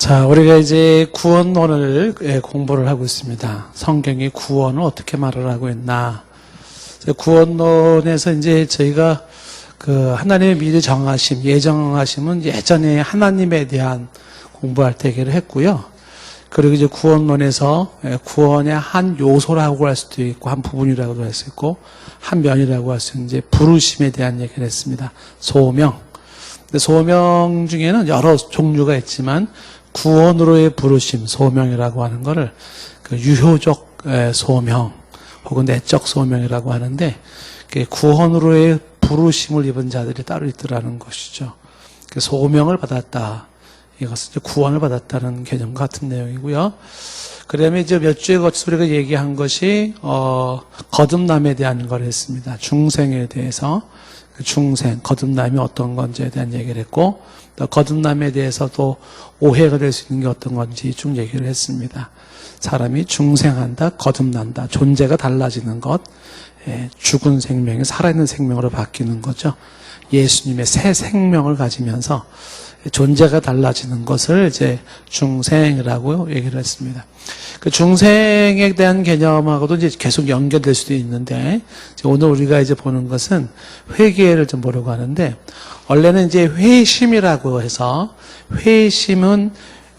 자, 우리가 이제 구원론을 공부를 하고 있습니다. 성경이 구원을 어떻게 말을 하고 있나. 구원론에서 이제 저희가 그 하나님의 미리 정하심, 예정하심은 예전에 하나님에 대한 공부할 때 얘기를 했고요. 그리고 이제 구원론에서 구원의 한 요소라고 할 수도 있고, 한 부분이라고도 할 수 있고, 한 면이라고 할 수 있는 이제 부르심에 대한 얘기를 했습니다. 소명. 근데 소명 중에는 여러 종류가 있지만, 구원으로의 부르심, 소명이라고 하는 거를 그 유효적 소명 혹은 내적 소명이라고 하는데, 구원으로의 부르심을 입은 자들이 따로 있더라는 것이죠. 소명을 받았다. 이것은 이제 구원을 받았다는 개념 같은 내용이고요. 그 다음에 이제 몇 주에 거쳐서 우리가 얘기한 것이, 거듭남에 대한 걸 했습니다. 중생에 대해서. 중생, 거듭남이 어떤 건지에 대한 얘기를 했고, 또 거듭남에 대해서도 오해가 될 수 있는 게 어떤 건지 쭉 얘기를 했습니다. 사람이 중생한다, 거듭난다, 존재가 달라지는 것, 죽은 생명이 살아있는 생명으로 바뀌는 거죠. 예수님의 새 생명을 가지면서 존재가 달라지는 것을 이제 중생이라고 얘기를 했습니다. 그 중생에 대한 개념하고도 이제 계속 연결될 수도 있는데, 오늘 우리가 이제 보는 것은 회개를 좀 보려고 하는데, 원래는 이제 회심이라고 해서, 회심은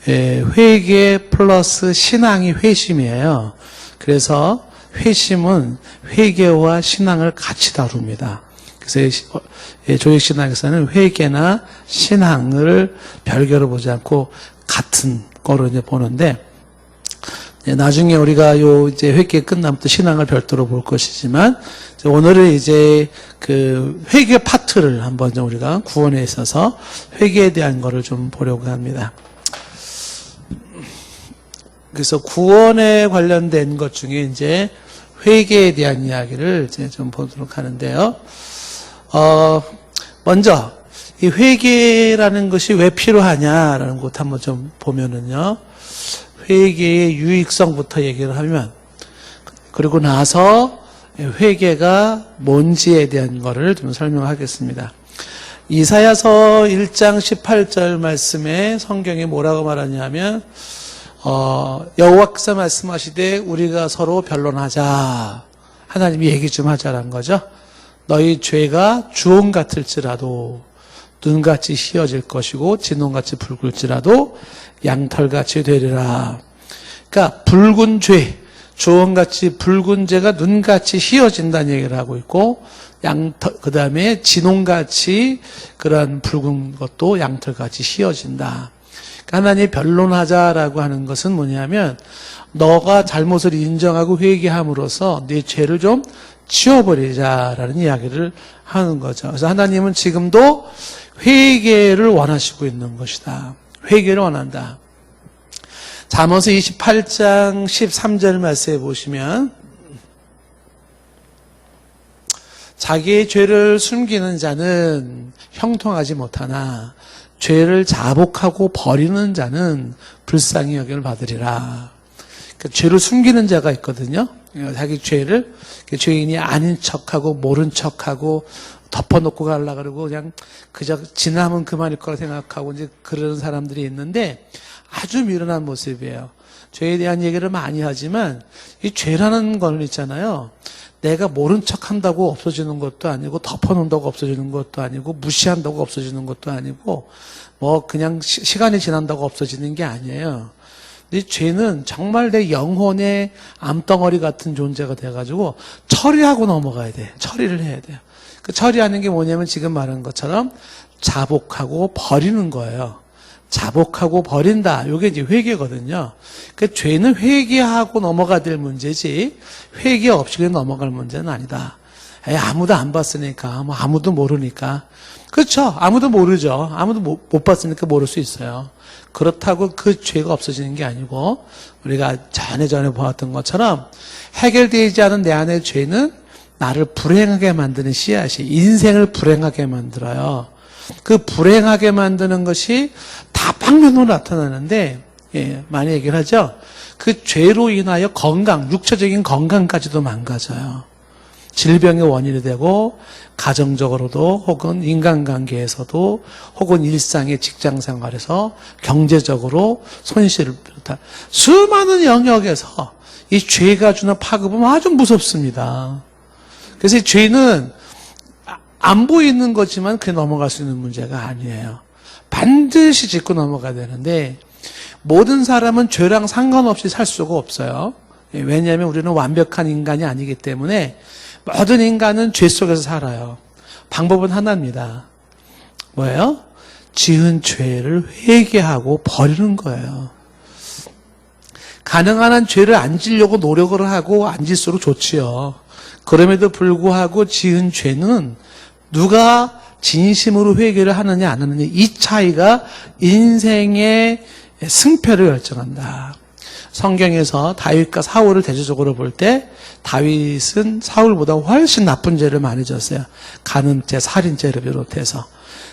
회개 플러스 신앙이 회심이에요. 그래서 회심은 회개와 신앙을 같이 다룹니다. 그래서 조직신학에서는 회개나 신앙을 별개로 보지 않고 같은 거로 이제 보는데, 나중에 우리가 이제 회개 끝나면 또 신앙을 별도로 볼 것이지만, 오늘은 이제 그 회개 파트를 한번 좀 우리가 구원에 있어서 회개에 대한 거를 좀 보려고 합니다. 그래서 구원에 관련된 것 중에 이제 회개에 대한 이야기를 이제 좀 보도록 하는데요. 먼저, 이 회개라는 것이 왜 필요하냐라는 것 한번 좀 보면은요. 회개의 유익성부터 얘기를 하면, 그리고 나서 회개가 뭔지에 대한 거를 좀 설명하겠습니다. 이사야서 1장 18절 말씀에 성경이 뭐라고 말하냐면, 여호와께서 말씀하시되 우리가 서로 변론하자. 하나님이 얘기 좀 하자라는 거죠. 너희 죄가 주홍 같을지라도 눈같이 희어질 것이고 진홍같이 붉을지라도 양털같이 되리라. 그러니까 붉은 죄, 주홍같이 붉은 죄가 눈같이 희어진다는 얘기를 하고 있고, 그 다음에 진홍같이 그런 붉은 것도 양털같이 희어진다. 그러니까 하나님이 변론하자라고 하는 것은 뭐냐면, 너가 잘못을 인정하고 회개함으로써 네 죄를 좀 치워버리자라는 이야기를 하는 거죠. 그래서 하나님은 지금도 회개를 원하시고 있는 것이다. 회개를 원한다. 잠언서 28장 13절 말씀에 보시면, 자기의 죄를 숨기는 자는 형통하지 못하나 죄를 자복하고 버리는 자는 불쌍히 여김을 받으리라. 그러니까 죄를 숨기는 자가 있거든요. 자기 죄를 죄인이 아닌 척하고 모른 척하고 덮어놓고 가려고 그러고 그냥 그저 지나면 그만일 거라 생각하고 이제 그러는 사람들이 있는데, 아주 미련한 모습이에요. 죄에 대한 얘기를 많이 하지만 이 죄라는 건 있잖아요. 내가 모른 척 한다고 없어지는 것도 아니고, 덮어놓는다고 없어지는 것도 아니고, 무시한다고 없어지는 것도 아니고, 뭐 그냥 시간이 지난다고 없어지는 게 아니에요. 이 죄는 정말 내 영혼의 암덩어리 같은 존재가 돼가지고 처리하고 넘어가야 돼. 처리를 해야 돼요. 그 처리하는 게 뭐냐면 지금 말한 것처럼 자복하고 버리는 거예요. 자복하고 버린다. 이게 이제 회개거든요. 그 죄는 회개하고 넘어가야 될 문제지 회개 없이 그냥 넘어갈 문제는 아니다. 아무도 안 봤으니까, 뭐 아무도 모르니까. 그렇죠. 아무도 모르죠. 아무도 못 봤으니까 모를 수 있어요. 그렇다고 그 죄가 없어지는 게 아니고, 우리가 전에 보았던 것처럼 해결되지 않은 내 안의 죄는 나를 불행하게 만드는 씨앗이 인생을 불행하게 만들어요. 그 불행하게 만드는 것이 다방면으로 나타나는데, 많이 얘기를 하죠. 그 죄로 인하여 육체적인 건강까지도 망가져요. 질병의 원인이 되고 가정적으로도 혹은 인간관계에서도 혹은 일상의 직장생활에서 경제적으로 손실을 비롯한 수많은 영역에서 이 죄가 주는 파급은 아주 무섭습니다. 그래서 이 죄는 안 보이는 거지만 그게 넘어갈 수 있는 문제가 아니에요. 반드시 짚고 넘어가야 되는데 모든 사람은 죄랑 상관없이 살 수가 없어요. 왜냐하면 우리는 완벽한 인간이 아니기 때문에 모든 인간은 죄 속에서 살아요. 방법은 하나입니다. 뭐예요? 지은 죄를 회개하고 버리는 거예요. 가능한 한 죄를 안 지려고 노력을 하고 안 질수록 좋지요. 그럼에도 불구하고 지은 죄는 누가 진심으로 회개를 하느냐 안 하느냐 이 차이가 인생의 승패를 결정한다. 성경에서 다윗과 사울을 대조적으로 볼 때 다윗은 사울보다 훨씬 나쁜 죄를 많이 졌어요. 간음죄, 살인죄를 비롯해서.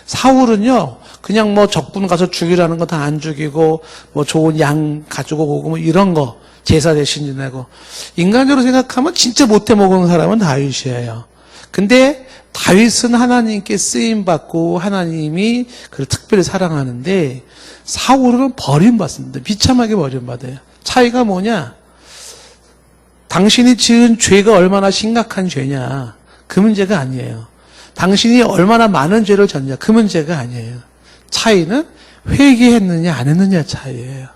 사울은요, 그냥 뭐 적군 가서 죽이라는 거 다 안 죽이고, 뭐 좋은 양 가지고 오고, 뭐 이런 거, 제사 대신 지내고. 인간적으로 생각하면 진짜 못해 먹은 사람은 다윗이에요. 근데 다윗은 하나님께 쓰임받고 하나님이 그를 특별히 사랑하는데, 사울은 버림받습니다. 비참하게 버림받아요. 차이가 뭐냐? 당신이 지은 죄가 얼마나 심각한 죄냐? 그 문제가 아니에요. 당신이 얼마나 많은 죄를 졌냐? 그 문제가 아니에요. 차이는 회개했느냐 안 했느냐 차이예요.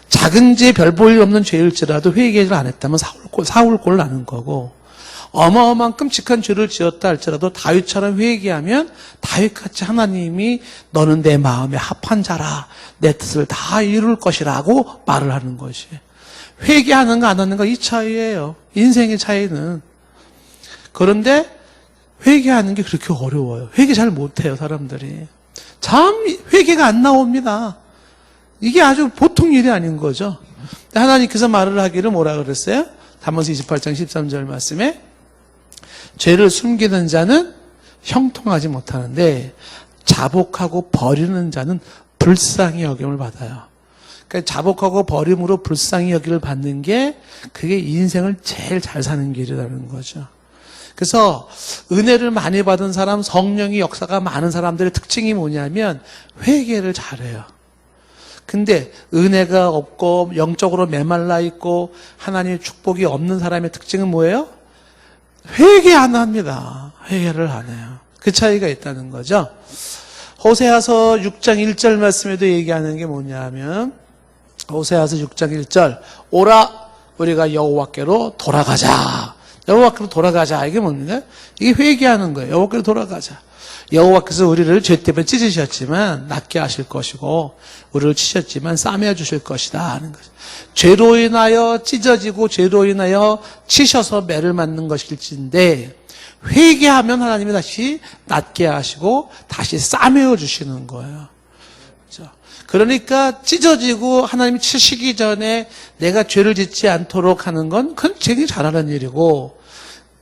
작은 죄 별 볼 일 없는 죄일지라도 회개를 안 했다면 사울꼴 나는 거고 어마어마한 끔찍한 죄를 지었다 할지라도 다윗처럼 회개하면 다윗같이 하나님이 너는 내 마음에 합한 자라 내 뜻을 다 이룰 것이라고 말을 하는 것이 회개하는가 안 하는가 이 차이예요. 인생의 차이는. 그런데 회개하는 게 그렇게 어려워요. 회개 잘 못해요 사람들이. 참 회개가 안 나옵니다. 이게 아주 보통 일이 아닌 거죠. 하나님께서 말을 하기를 뭐라 그랬어요? 잠언서 28장 13절 말씀에 죄를 숨기는 자는 형통하지 못하는데 자복하고 버리는 자는 불쌍히 여김을 받아요. 그러니까 자복하고 버림으로 불쌍히 여김을 받는 게 그게 인생을 제일 잘 사는 길이라는 거죠. 그래서 은혜를 많이 받은 사람, 성령의 역사가 많은 사람들의 특징이 뭐냐면 회개를 잘해요. 근데 은혜가 없고 영적으로 메말라 있고 하나님의 축복이 없는 사람의 특징은 뭐예요? 회개 안 합니다. 회개를 안 해요. 그 차이가 있다는 거죠. 호세아서 6장 1절 말씀에도 얘기하는 게 뭐냐면 호세아서 6장 1절 오라 우리가 여호와께로 돌아가자. 여호와께로 돌아가자. 이게 뭡니까? 이게 회개하는 거예요. 여호와께로 돌아가자. 여호와께서 우리를 죄 때문에 찢으셨지만 낫게 하실 것이고 우리를 치셨지만 싸매어 주실 것이다 하는 거죠. 죄로 인하여 찢어지고 죄로 인하여 치셔서 매를 맞는 것일진데 회개하면 하나님이 다시 낫게 하시고 다시 싸매어 주시는 거예요. 그렇죠? 그러니까 찢어지고 하나님이 치시기 전에 내가 죄를 짓지 않도록 하는 건 그건 되게 잘하는 일이고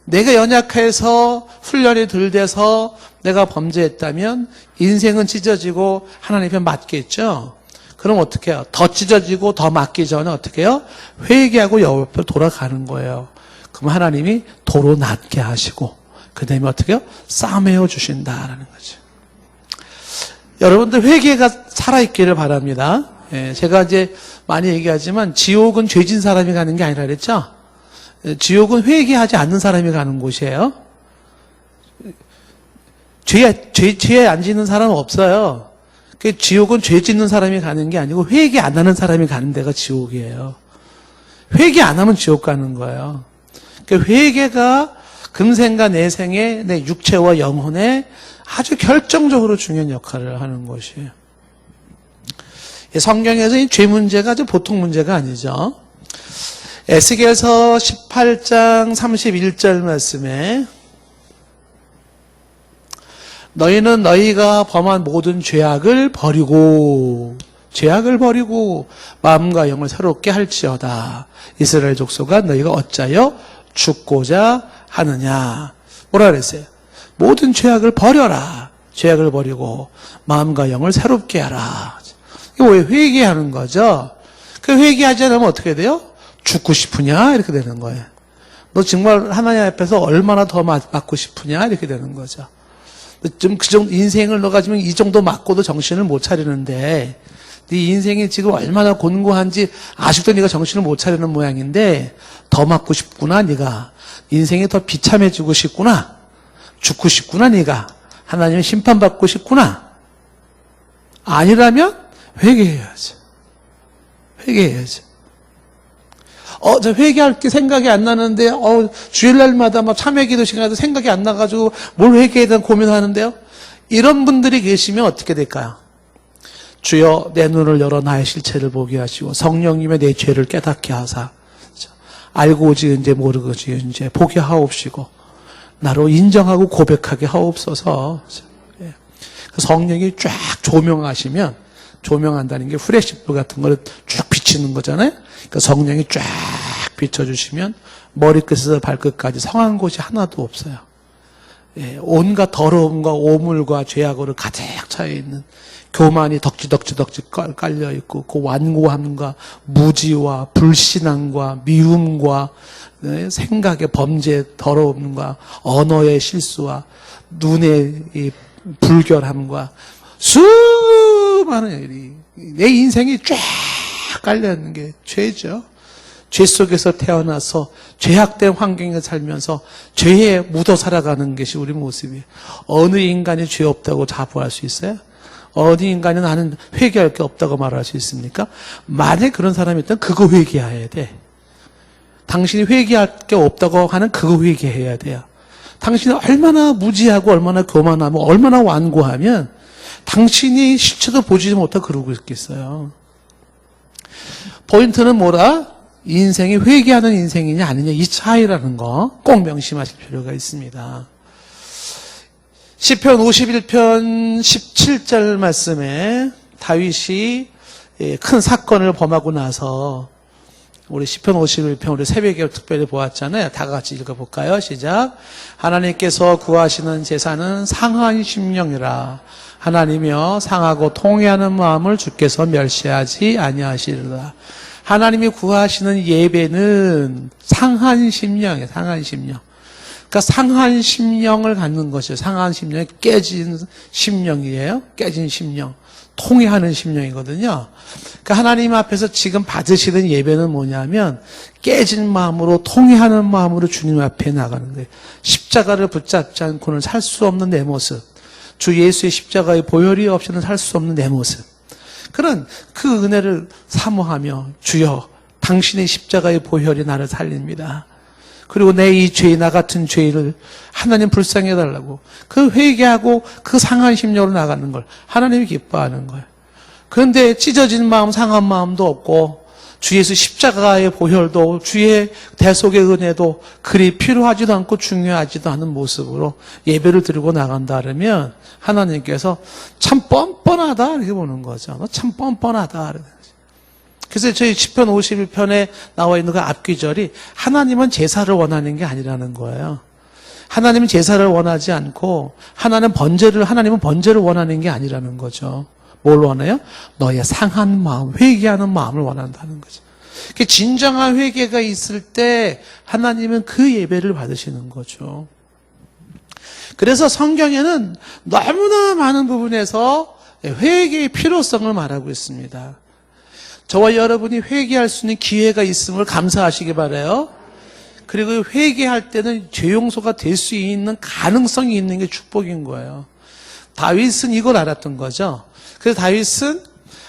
내가 연약해서 훈련이 덜 돼서 내가 범죄했다면 인생은 찢어지고 하나님 편 맞겠죠. 그럼 어떻게 해요? 더 찢어지고 더 맞기 전에 어떻게 해요? 회개하고 여호와 앞으로 돌아가는 거예요. 그럼 하나님이 도로 낫게 하시고 그 다음에 어떻게 해요? 싸매어 주신다라는 거죠. 여러분들 회개가 살아있기를 바랍니다. 예, 제가 이제 많이 얘기하지만 지옥은 죄진 사람이 가는 게 아니라 그랬죠. 지옥은 회개하지 않는 사람이 가는 곳이에요. 죄에 안 짓는 사람은 없어요. 지옥은 죄 짓는 사람이 가는 게 아니고 회개 안 하는 사람이 가는 데가 지옥이에요. 회개 안 하면 지옥 가는 거예요. 회개가 금생과 내생에 내 육체와 영혼에 아주 결정적으로 중요한 역할을 하는 것이에요. 성경에서 이 죄 문제가 아주 보통 문제가 아니죠. 에스겔서 18장 31절 말씀에 너희는 너희가 범한 모든 죄악을 버리고 마음과 영을 새롭게 할지어다. 이스라엘 족속아 너희가 어찌하여 죽고자 하느냐. 뭐라 그랬어요? 모든 죄악을 버려라. 죄악을 버리고 마음과 영을 새롭게 하라. 이거 왜 회개하는 거죠? 그 회개하지 않으면 어떻게 돼요? 죽고 싶으냐? 이렇게 되는 거예요. 너 정말 하나님 앞에서 얼마나 더 맞고 싶으냐? 이렇게 되는 거죠. 좀 그 정도 인생을 너가 지금 이 정도 맞고도 정신을 못 차리는데 네 인생이 지금 얼마나 곤고한지 아직도 네가 정신을 못 차리는 모양인데 더 맞고 싶구나. 네가 인생이 더 비참해지고 싶구나. 죽고 싶구나. 네가 하나님의 심판받고 싶구나. 아니라면 회개해야지. 회개해야지. 저 회개할 게 생각이 안 나는데, 주일날마다 막 참회기도 시간에도 생각이 안 나가지고 뭘 회개해야 되나 고민하는데요. 이런 분들이 계시면 어떻게 될까요? 주여 내 눈을 열어 나의 실체를 보게 하시고 성령님의 내 죄를 깨닫게 하사 알고 지은지 모르고 지은지 보게 하옵시고 나로 인정하고 고백하게 하옵소서. 성령이 쫙 조명하시면 조명한다는 게 후레시불 같은 거를 쭉 비치는 거잖아요. 그러니까 성령이 쫙 비춰주시면 머리끝에서 발끝까지 성한 곳이 하나도 없어요. 온갖 더러움과 오물과 죄악으로 가득 차여 있는 교만이 덕지덕지 깔려 있고 그 완고함과 무지와 불신앙과 미움과 생각의 범죄 더러움과 언어의 실수와 눈의 이 불결함과 수많은 일이 내 인생이 쫙 깔려있는 게 죄죠. 죄 속에서 태어나서 죄악된 환경에 살면서 죄에 묻어 살아가는 것이 우리 모습이에요. 어느 인간이 죄 없다고 자부할 수 있어요? 어느 인간이 나는 회개할 게 없다고 말할 수 있습니까? 만약에 그런 사람이 있다면 그거 회개해야 돼. 당신이 회개할 게 없다고 하는 그거 회개해야 돼요. 당신이 얼마나 무지하고 얼마나 교만하고 얼마나 완고하면 당신이 실체도 보지 못하고 그러고 있겠어요. 포인트는 뭐라? 인생이 회개하는 인생이냐 아니냐 이 차이라는 거 꼭 명심하실 필요가 있습니다. 시편 51편 17절 말씀에 다윗이 큰 사건을 범하고 나서 우리 시편 51편 우리 새벽에 특별히 보았잖아요. 다 같이 읽어볼까요? 시작. 하나님께서 구하시는 제사는 상한 심령이라. 하나님이여 상하고 통회하는 마음을 주께서 멸시하지 아니하시리라. 하나님이 구하시는 예배는 상한 심령이에요. 상한 심령. 그러니까 상한 심령을 갖는 것이에요. 상한 심령이 깨진 심령이에요. 깨진 심령. 통회하는 심령이거든요. 그러니까 하나님 앞에서 지금 받으시는 예배는 뭐냐면 깨진 마음으로 통회하는 마음으로 주님 앞에 나가는 거예요. 십자가를 붙잡지 않고는 살 수 없는 내 모습. 주 예수의 십자가의 보혈이 없이는 살 수 없는 내 모습. 그런 그 은혜를 사모하며 주여 당신의 십자가의 보혈이 나를 살립니다. 그리고 내 이 죄, 나 같은 죄를 하나님 불쌍히 해달라고 그 회개하고 그 상한 심령으로 나가는 걸 하나님이 기뻐하는 거예요. 그런데 찢어진 마음, 상한 마음도 없고 주 예수 십자가의 보혈도 주의 대속의 은혜도 그리 필요하지도 않고 중요하지도 않은 모습으로 예배를 드리고 나간다 그러면 하나님께서 참 뻔뻔하다 이렇게 보는 거죠. 너 참 뻔뻔하다. 그래서 저희 시편 51편에 나와 있는 그 앞귀절이 하나님은 제사를 원하는 게 아니라는 거예요. 하나님은 제사를 원하지 않고 하나님은 번제를 원하는 게 아니라는 거죠. 뭘 원해요? 너의 상한 마음, 회개하는 마음을 원한다는 거죠. 진정한 회개가 있을 때 하나님은 그 예배를 받으시는 거죠. 그래서 성경에는 너무나 많은 부분에서 회개의 필요성을 말하고 있습니다. 저와 여러분이 회개할 수 있는 기회가 있음을 감사하시기 바라요. 그리고 회개할 때는 죄 용서가 될 수 있는 가능성이 있는 게 축복인 거예요. 다윗은 이걸 알았던 거죠. 그래서 다윗은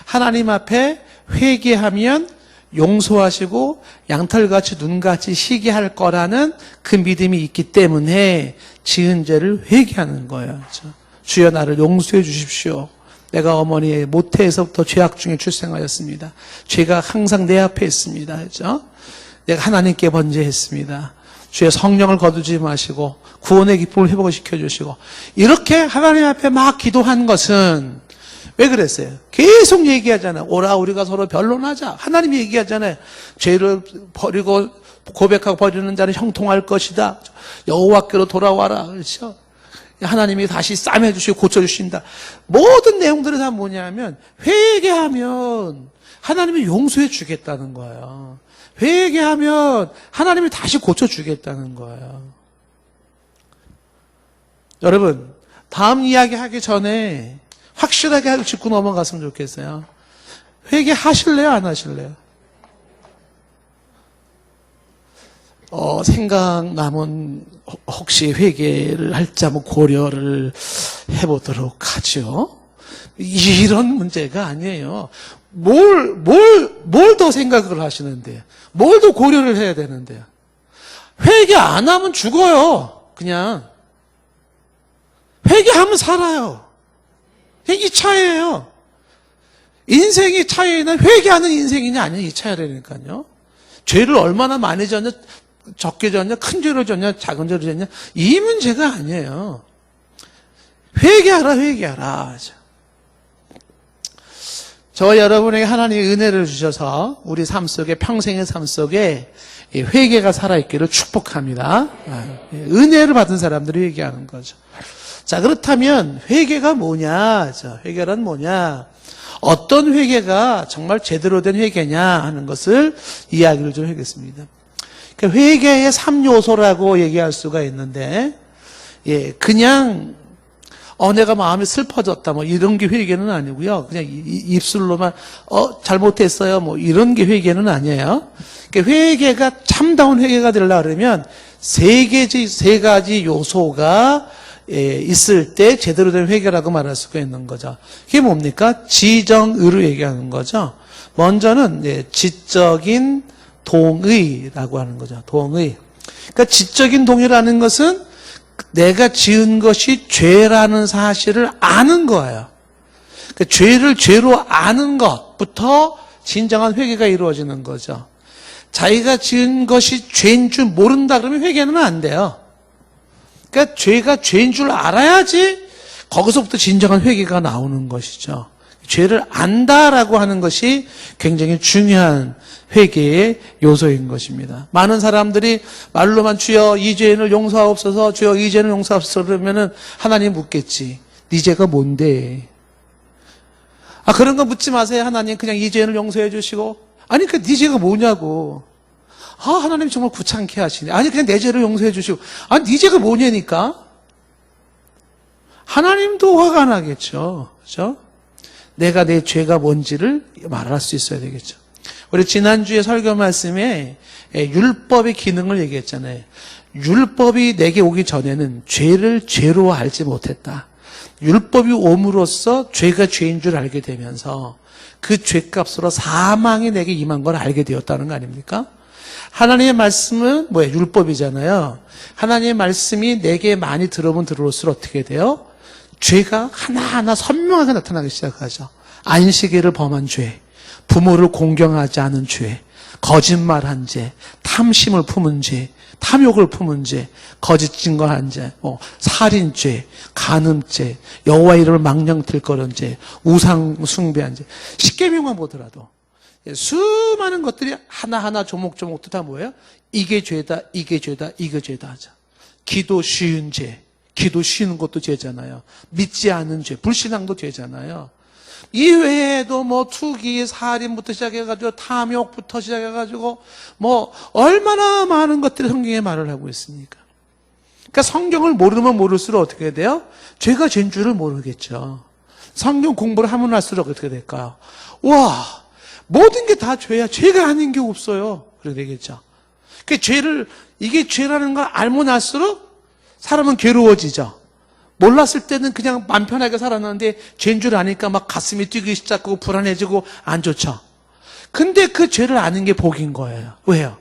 하나님 앞에 회개하면 용서하시고 양털같이 눈같이 희게 할 거라는 그 믿음이 있기 때문에 지은 죄를 회개하는 거예요. 주여 나를 용서해 주십시오. 내가 어머니의 모태에서부터 죄악 중에 출생하였습니다. 죄가 항상 내 앞에 있습니다. 그렇죠? 내가 하나님께 번제했습니다. 주의 성령을 거두지 마시고 구원의 기쁨을 회복시켜 주시고 이렇게 하나님 앞에 막 기도한 것은 왜 그랬어요? 계속 얘기하잖아요. 오라 우리가 서로 변론하자. 하나님이 얘기하잖아요. 죄를 버리고 고백하고 버리는 자는 형통할 것이다. 여호와께로 돌아와라. 그렇죠? 하나님이 다시 싸매 주시고 고쳐 주신다. 모든 내용들이 다 뭐냐면 회개하면 하나님이 용서해 주겠다는 거예요. 회개하면 하나님이 다시 고쳐주겠다는 거예요. 여러분, 다음 이야기 하기 전에 확실하게 짚고 넘어갔으면 좋겠어요. 회개하실래요? 안 하실래요? 생각나면 혹시 회개를 할지 한번 고려를 해보도록 하죠. 이런 문제가 아니에요. 뭘 더 생각을 하시는데요? 뭘 더 고려를 해야 되는데요? 회개 안 하면 죽어요. 그냥. 회개하면 살아요. 이 차이예요. 인생의 차이는 회개하는 인생이냐 아니냐 이 차이라니까요. 죄를 얼마나 많이 졌냐, 적게 졌냐, 큰 죄를 졌냐, 작은 죄를 졌냐 이 문제가 아니에요. 회개하라. 저와 여러분에게 하나님의 은혜를 주셔서 우리 삶 속에 평생의 삶 속에 회개가 살아있기를 축복합니다. 은혜를 받은 사람들이 회개하는 거죠. 자, 그렇다면 회개가 뭐냐? 회개란 뭐냐? 어떤 회개가 정말 제대로 된 회개냐 하는 것을 이야기를 좀 하겠습니다. 그러니까 회개의 3요소라고 얘기할 수가 있는데, 그냥 내가 마음이 슬퍼졌다 뭐 이런 게 회개는 아니고요. 그냥 입술로만 잘못했어요 뭐 이런 게 회개는 아니에요. 그러니까 회개가 참다운 회개가 되려고 그러면 세 가지 요소가 있을 때 제대로 된 회개라고 말할 수가 있는 거죠. 그게 뭡니까? 지정의로 얘기하는 거죠. 먼저는 지적인 동의라고 하는 거죠. 동의. 그러니까 지적인 동의라는 것은 내가 지은 것이 죄라는 사실을 아는 거예요. 그러니까 죄를 죄로 아는 것부터 진정한 회개가 이루어지는 거죠. 자기가 지은 것이 죄인 줄 모른다 그러면 회개는 안 돼요. 그러니까 죄가 죄인 줄 알아야지 거기서부터 진정한 회개가 나오는 것이죠. 죄를 안다라고 하는 것이 굉장히 중요한 회개의 요소인 것입니다. 많은 사람들이 말로만 주여 이 죄를 용서하옵소서, 주여 이 죄는 용서하옵소서 그러면은 하나님 묻겠지. 네 죄가 뭔데? 그런 거 묻지 마세요. 하나님 그냥 이 죄를 용서해 주시고. 아니 네 죄가 뭐냐고. 하나님 정말 귀찮게 하시네. 아니 그냥 내 죄를 용서해 주시고. 네 죄가 뭐냐니까. 하나님도 화가 나겠죠. 그렇죠? 내가 내 죄가 뭔지를 말할 수 있어야 되겠죠. 우리 지난주에 설교 말씀에 율법의 기능을 얘기했잖아요. 율법이 내게 오기 전에는 죄를 죄로 알지 못했다. 율법이 옴으로써 죄가 죄인 줄 알게 되면서 그 죄값으로 사망이 내게 임한 걸 알게 되었다는 거 아닙니까? 하나님의 말씀은 뭐예요? 율법이잖아요. 하나님의 말씀이 내게 많이 들어오면 들어올수록 어떻게 돼요? 죄가 하나하나 선명하게 나타나기 시작하죠. 안식일을 범한 죄, 부모를 공경하지 않은 죄, 거짓말한 죄, 탐심을 품은 죄, 탐욕을 품은 죄, 거짓 증거한 죄, 살인죄, 간음죄, 여호와 이름을 망령틀거른 죄, 우상 숭배한 죄. 십계명만 보더라도 수많은 것들이 하나하나 조목조목도 다 뭐예요? 이게 죄다, 이게 죄다, 이게 죄다 하자. 기도 쉬운 죄, 기도 쉬는 것도 죄잖아요. 믿지 않은 죄, 불신앙도 죄잖아요. 이 외에도 투기, 살인부터 시작해가지고 탐욕부터 시작해가지고 얼마나 많은 것들이 성경에 말을 하고 있습니까? 그러니까 성경을 모르면 모를수록 어떻게 돼요? 죄가 죄인 줄을 모르겠죠. 성경 공부를 하면 할수록 어떻게 될까요? 와, 모든 게 다 죄야. 죄가 아닌 게 없어요. 그렇게 되겠죠. 그러니까 이게 죄라는 걸 알면 알수록 사람은 괴로워지죠. 몰랐을 때는 그냥 맘 편하게 살았는데 죄인 줄 아니까 막 가슴이 뛰기 시작하고 불안해지고 안 좋죠. 근데 그 죄를 아는 게 복인 거예요. 왜요?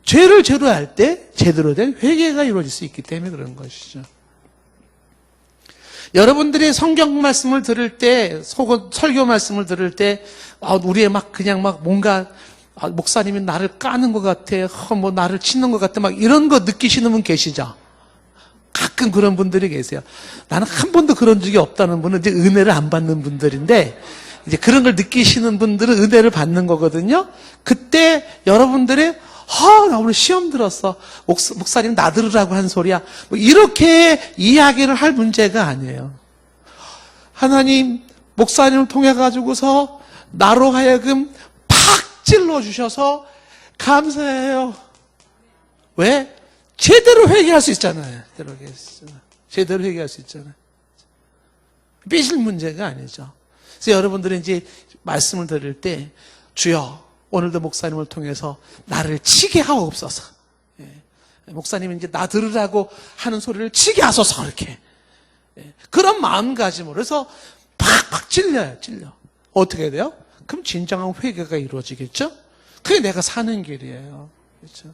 죄를 죄로 알 때 제대로 된 회개가 이루어질 수 있기 때문에 그런 것이죠. 여러분들이 성경 말씀을 들을 때, 설교 말씀을 들을 때, 우리의 뭔가, 목사님이 나를 까는 것 같아, 나를 치는 것 같아, 이런 거 느끼시는 분 계시죠? 가끔 그런 분들이 계세요. 나는 한 번도 그런 적이 없다는 분은 이제 은혜를 안 받는 분들인데, 이제 그런 걸 느끼시는 분들은 은혜를 받는 거거든요. 그때 여러분들이 나 오늘 시험 들었어. 목사님 나 들으라고 한 소리야. 이렇게 이야기를 할 문제가 아니에요. 하나님, 목사님을 통해 가지고서 나로 하여금 팍 찔러 주셔서 감사해요. 왜? 제대로 회개할 수 있잖아요. 제대로 회개할 수 있잖아요. 삐질 문제가 아니죠. 그래서 여러분들이 이제 말씀을 드릴 때, 주여, 오늘도 목사님을 통해서 나를 치게 하옵소서. 예. 목사님이 이제 나 들으라고 하는 소리를 치게 하소서, 이렇게. 예. 그런 마음가짐으로 해서 팍팍 찔려. 어떻게 돼요? 그럼 진정한 회개가 이루어지겠죠? 그게 내가 사는 길이에요. 그렇죠?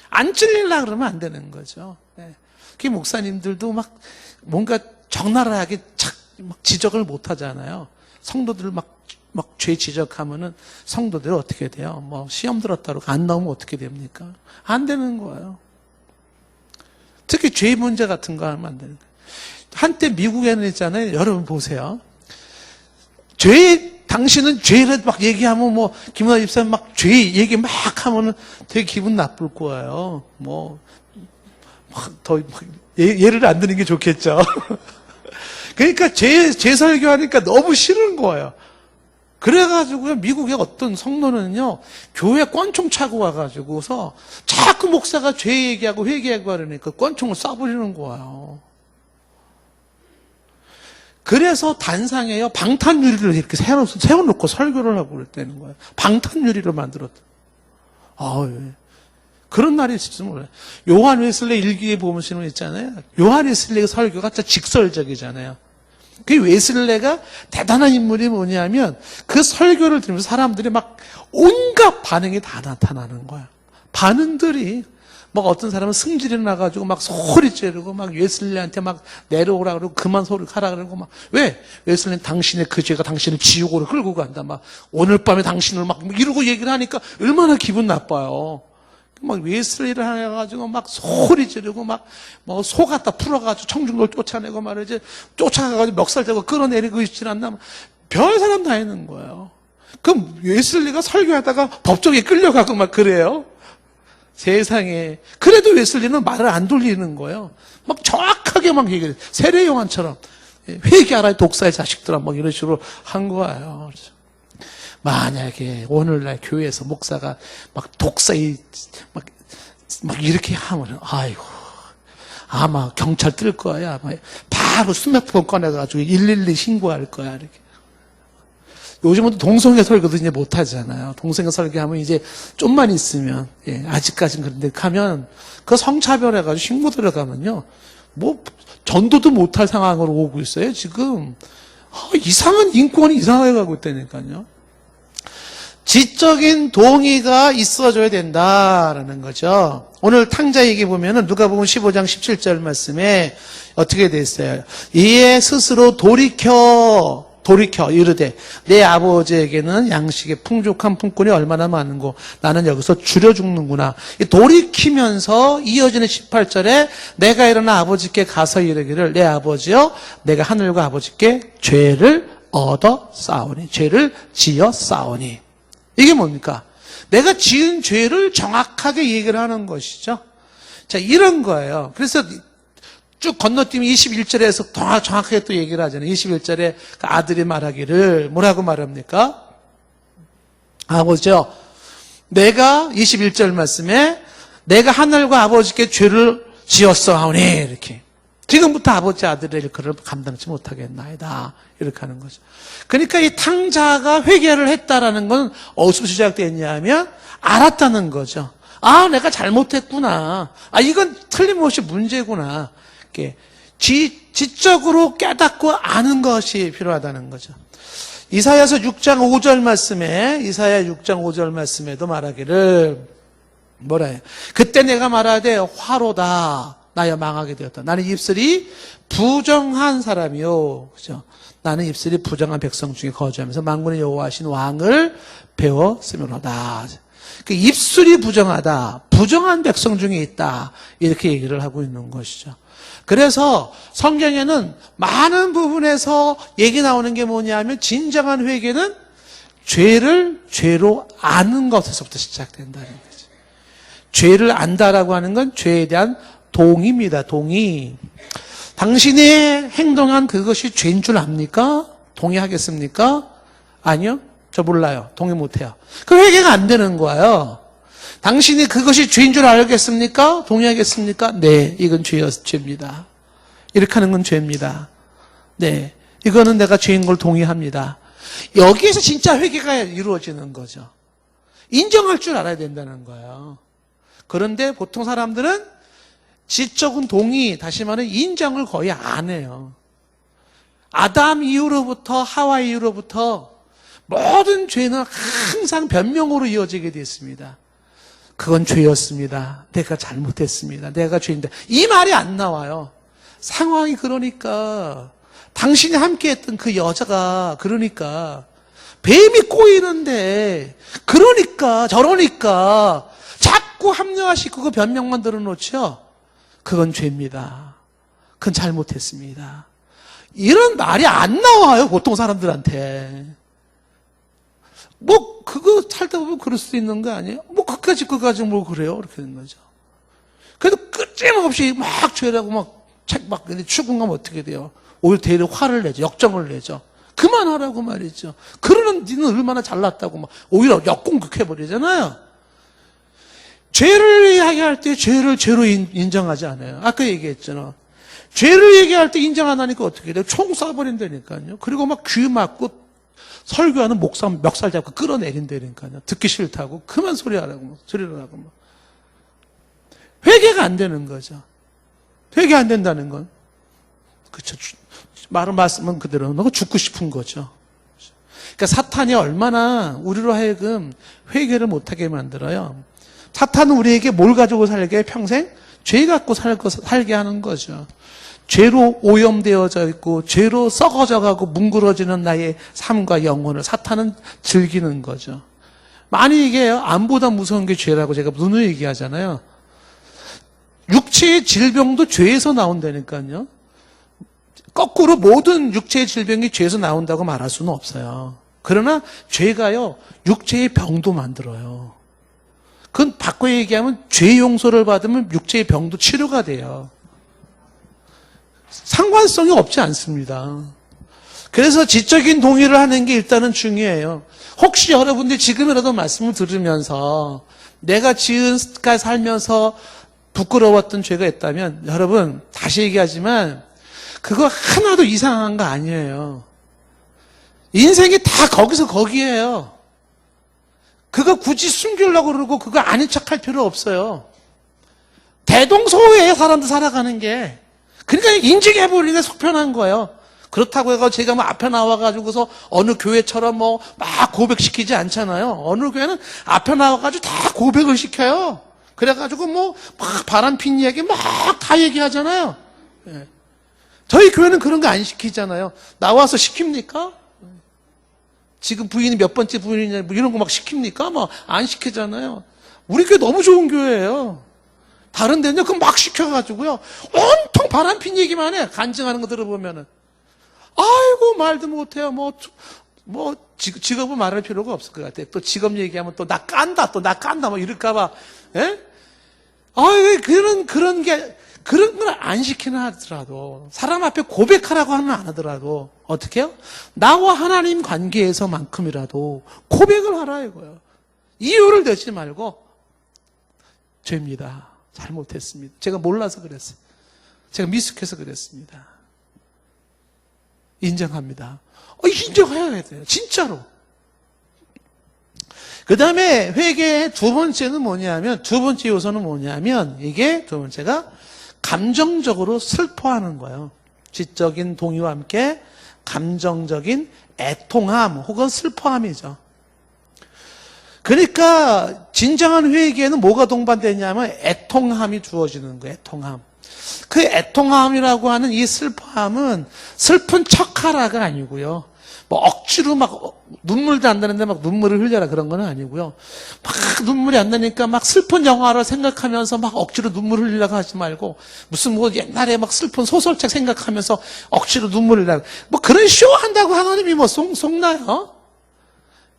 안 찔리려고 그러면 안 되는 거죠. 예. 그 목사님들도 막 뭔가 적나라하게 막 지적을 못 하잖아요. 성도들 막 죄 지적하면은 성도들 어떻게 돼요? 뭐 시험 들었다고 안 나오면 어떻게 됩니까? 안 되는 거예요. 특히 죄 문제 같은 거 하면 안 되는 거예요. 한때 미국에는 있잖아요. 여러분 보세요. 당신은 죄를 막 얘기하면 뭐 김은하 집사님 막 죄 얘기 막 하면은 되게 기분 나쁠 거예요. 뭐 더 예를 안 드는 게 좋겠죠. 그러니까 죄 설교하니까 너무 싫은 거예요. 그래가지고요, 미국의 어떤 성도는요, 교회 권총 차고 와가지고서 자꾸 목사가 죄 얘기하고 회개하고 하려니까 권총을 쏴버리는 거예요. 그래서 단상에요, 방탄유리를 이렇게 세워놓고 설교를 하고 그랬다는 거예요. 방탄유리를 만들었다. 예. 그런 날이 있을지 몰라요. 요한 웨슬레이 일기에 보시면 있잖아요. 요한 웨슬레이 설교가 진짜 직설적이잖아요. 그 웨슬레가 대단한 인물이 뭐냐면 그 설교를 들으면서 사람들이 막 온갖 반응이 다 나타나는 거야. 반응들이 막 어떤 사람은 승질이 나가지고 막 소리 지르고 막 웨슬레한테 막 내려오라 그러고 그만 소리 하라 그러고 막 왜? 웨슬레는 당신의 그 죄가 당신을 지옥으로 끌고 간다. 막 오늘 밤에 당신을 막 이러고 얘기를 하니까 얼마나 기분 나빠요. 막 웨슬리를 해가지고 막 소리 지르고 막 뭐 소 갖다 풀어가지고 청중들 쫓아내고 말이지 쫓아가가지고 멱살대고 끌어내리고 있질 않나 별 사람 다 있는 거예요. 그럼 웨슬리가 설교하다가 법정에 끌려가고 막 그래요. 세상에. 그래도 웨슬리는 말을 안 돌리는 거예요. 막 정확하게 막 얘기해. 세례 요한처럼 회개하라 독사의 자식들아 막 이런 식으로 한 거예요. 만약에 오늘날 교회에서 목사가 막 독사의 막 이렇게 하면은 아이고 아마 경찰 뜰 거야. 아마 바로 스마트폰 꺼내가지고 112 신고할 거야. 이렇게. 요즘은 동성애 설교도 이제 못 하잖아요. 동성애 설교하면 이제 좀만 있으면 아직까지는 그런데 가면 그 성차별해가지고 신고 들어가면요 뭐 전도도 못할 상황으로 오고 있어요. 지금 이상한 인권이 이상하게 가고 있다니까요. 지적인 동의가 있어줘야 된다라는 거죠. 오늘 탕자 얘기 보면은 누가복음 15장 17절 말씀에 어떻게 돼 있어요? 이에 스스로 돌이켜 이르되 내 아버지에게는 양식의 풍족한 품꾼이 얼마나 많은고 나는 여기서 줄여 죽는구나. 돌이키면서 이어지는 18절에 내가 일어나 아버지께 가서 이르기를 내 아버지여 내가 하늘과 아버지께 죄를 얻어 싸우니 죄를 지어 싸우니 이게 뭡니까? 내가 지은 죄를 정확하게 얘기를 하는 것이죠. 자, 이런 거예요. 그래서 쭉 건너뛰면 21절에서 더 정확하게 또 얘기를 하잖아요. 21절에 그 아들이 말하기를 뭐라고 말합니까? 아버지요. 내가 21절 말씀에 내가 하늘과 아버지께 죄를 지었사오니 이렇게. 지금부터 아버지 아들의 일거를 감당치 못하겠나이다. 이렇게 하는 거죠. 그러니까 이 탕자가 회개를 했다라는 건 어디서 시작됐냐면 알았다는 거죠. 아, 내가 잘못했구나. 아, 이건 틀림없이 문제구나. 이렇게 지적으로 깨닫고 아는 것이 필요하다는 거죠. 이사야서 6장 5절 말씀에 이사야 6장 5절 말씀에도 말하기를 뭐라 해요? 그때 내가 말하되 화로다. 나여 망하게 되었다. 나는 입술이 부정한 사람이요. 그죠? 나는 입술이 부정한 백성 중에 거주하면서 만군의 여호와하신 왕을 배웠으므로다. 그 입술이 부정하다. 부정한 백성 중에 있다. 이렇게 얘기를 하고 있는 것이죠. 그래서 성경에는 많은 부분에서 얘기 나오는 게 뭐냐면 진정한 회개는 죄를 죄로 아는 것에서부터 시작된다는 거죠. 죄를 안다라고 하는 건 죄에 대한 동의입니다. 동의. 당신이 행동한 그것이 죄인 줄 압니까? 동의하겠습니까? 아니요. 저 몰라요. 동의 못해요. 그 회개가 안 되는 거예요. 당신이 그것이 죄인 줄 알겠습니까? 동의하겠습니까? 네, 이건 죄입니다. 이렇게 하는 건 죄입니다. 네, 이거는 내가 죄인 걸 동의합니다. 여기에서 진짜 회개가 이루어지는 거죠. 인정할 줄 알아야 된다는 거예요. 그런데 보통 사람들은 지적인 동의, 다시 말하면 인정을 거의 안 해요. 아담 이후로부터 하와 이후로부터 모든 죄는 항상 변명으로 이어지게 됐습니다. 그건 죄였습니다. 내가 잘못했습니다. 내가 죄인데. 이 말이 안 나와요. 상황이 그러니까 당신이 함께했던 그 여자가 그러니까 뱀이 꼬이는데 그러니까 저러니까 자꾸 합리화시키고 그 변명만 들어놓죠. 그건 죄입니다. 그건 잘못했습니다. 이런 말이 안 나와요. 보통 사람들한테. 뭐 그거 살다 보면 그럴 수도 있는 거 아니에요? 뭐 그까지 뭐 그래요? 이렇게 되는 거죠. 그래도 끊임없이 막 죄라고 막 추궁하면 어떻게 돼요? 오히려 대려 화를 내죠. 역정을 내죠. 그만하라고 말이죠. 그러는 니는 얼마나 잘났다고 막 오히려 역공격해버리잖아요. 죄를 이야기할 때 죄를 죄로 인정하지 않아요. 아까 얘기했잖아. 죄를 얘기할 때 인정 안 하니까 어떻게 돼요? 총 쏴버린다니까요. 그리고 막 귀 막고 설교하는 멱살 잡고 끌어내린다니까요. 듣기 싫다고 그만 소리하라고 소리를 하고 막. 회개가 안 되는 거죠. 회개 안 된다는 건 그렇죠. 말씀은 그대로 너무 죽고 싶은 거죠. 그러니까 사탄이 얼마나 우리로 하여금 회개를 못하게 만들어요. 사탄은 우리에게 뭘 가지고 살게 평생 죄 갖고 살게 하는 거죠. 죄로 오염되어져 있고 죄로 썩어져 가고 뭉그러지는 나의 삶과 영혼을 사탄은 즐기는 거죠. 많이 얘기해요. 암보다 무서운 게 죄라고 제가 누누이 얘기하잖아요. 육체의 질병도 죄에서 나온다니까요. 거꾸로 모든 육체의 질병이 죄에서 나온다고 말할 수는 없어요. 그러나 죄가요, 육체의 병도 만들어요. 그건 바꿔 얘기하면 죄 용서를 받으면 육체의 병도 치료가 돼요. 상관성이 없지 않습니다. 그래서 지적인 동의를 하는 게 일단은 중요해요. 혹시 여러분들이 지금이라도 말씀을 들으면서 내가 지금까지 살면서 부끄러웠던 죄가 있다면 여러분 다시 얘기하지만 그거 하나도 이상한 거 아니에요. 인생이 다 거기서 거기에요. 그거 굳이 숨기려고 그러고 그거 아닌 척할 필요 없어요. 대동소이해요, 사람들 살아가는 게. 그러니까 인증해버리는 게 속편한 거예요. 그렇다고 해서 제가 뭐 앞에 나와가지고서 어느 교회처럼 뭐 막 고백시키지 않잖아요. 어느 교회는 앞에 나와가지고 다 고백을 시켜요. 그래가지고 뭐 막 바람핀 얘기 막 다 얘기하잖아요. 예. 저희 교회는 그런 거 안 시키잖아요. 나와서 시킵니까? 지금 부인이 몇 번째 부인이냐 뭐 이런 거 막 시킵니까? 뭐 안 시키잖아요. 우리 교회 너무 좋은 교회예요. 다른 데는요, 그거 막 시켜가지고요, 온통 바람핀 얘기만 해. 간증하는 거 들어보면은. 아이고, 말도 못해요. 직업은 말할 필요가 없을 것 같아요. 또 직업 얘기하면 또 나 깐다, 뭐 이럴까봐, 예? 아이, 그런 걸 안 시키는 하더라도, 사람 앞에 고백하라고 하는 안 하더라도, 어떻게 해요? 나와 하나님 관계에서만큼이라도 고백을 하라 이거예요. 이유를 내지 말고, 죄입니다. 잘못했습니다. 제가 몰라서 그랬어요. 제가 미숙해서 그랬습니다. 인정합니다. 인정해야 돼요. 진짜로. 그 다음에 회개의 두 번째 요소는 뭐냐면, 이게 두 번째가 감정적으로 슬퍼하는 거예요. 지적인 동의와 함께 감정적인 애통함 혹은 슬퍼함이죠. 그러니까 진정한 회개에는 뭐가 동반되냐면 애통함이 주어지는 거예요. 애통함. 그 애통함이라고 하는 이 슬퍼함은 슬픈 척하라가 아니고요. 뭐 억지로 막 눈물도 안 나는데 막 눈물을 흘려라 그런 건 아니고요. 막 눈물이 안 나니까 막 슬픈 영화를 생각하면서 막 억지로 눈물을 흘리려고 하지 말고 무슨 뭐 옛날에 막 슬픈 소설책 생각하면서 억지로 눈물을 흘리려고 뭐 그런 쇼 한다고 하나님이 뭐 속나요?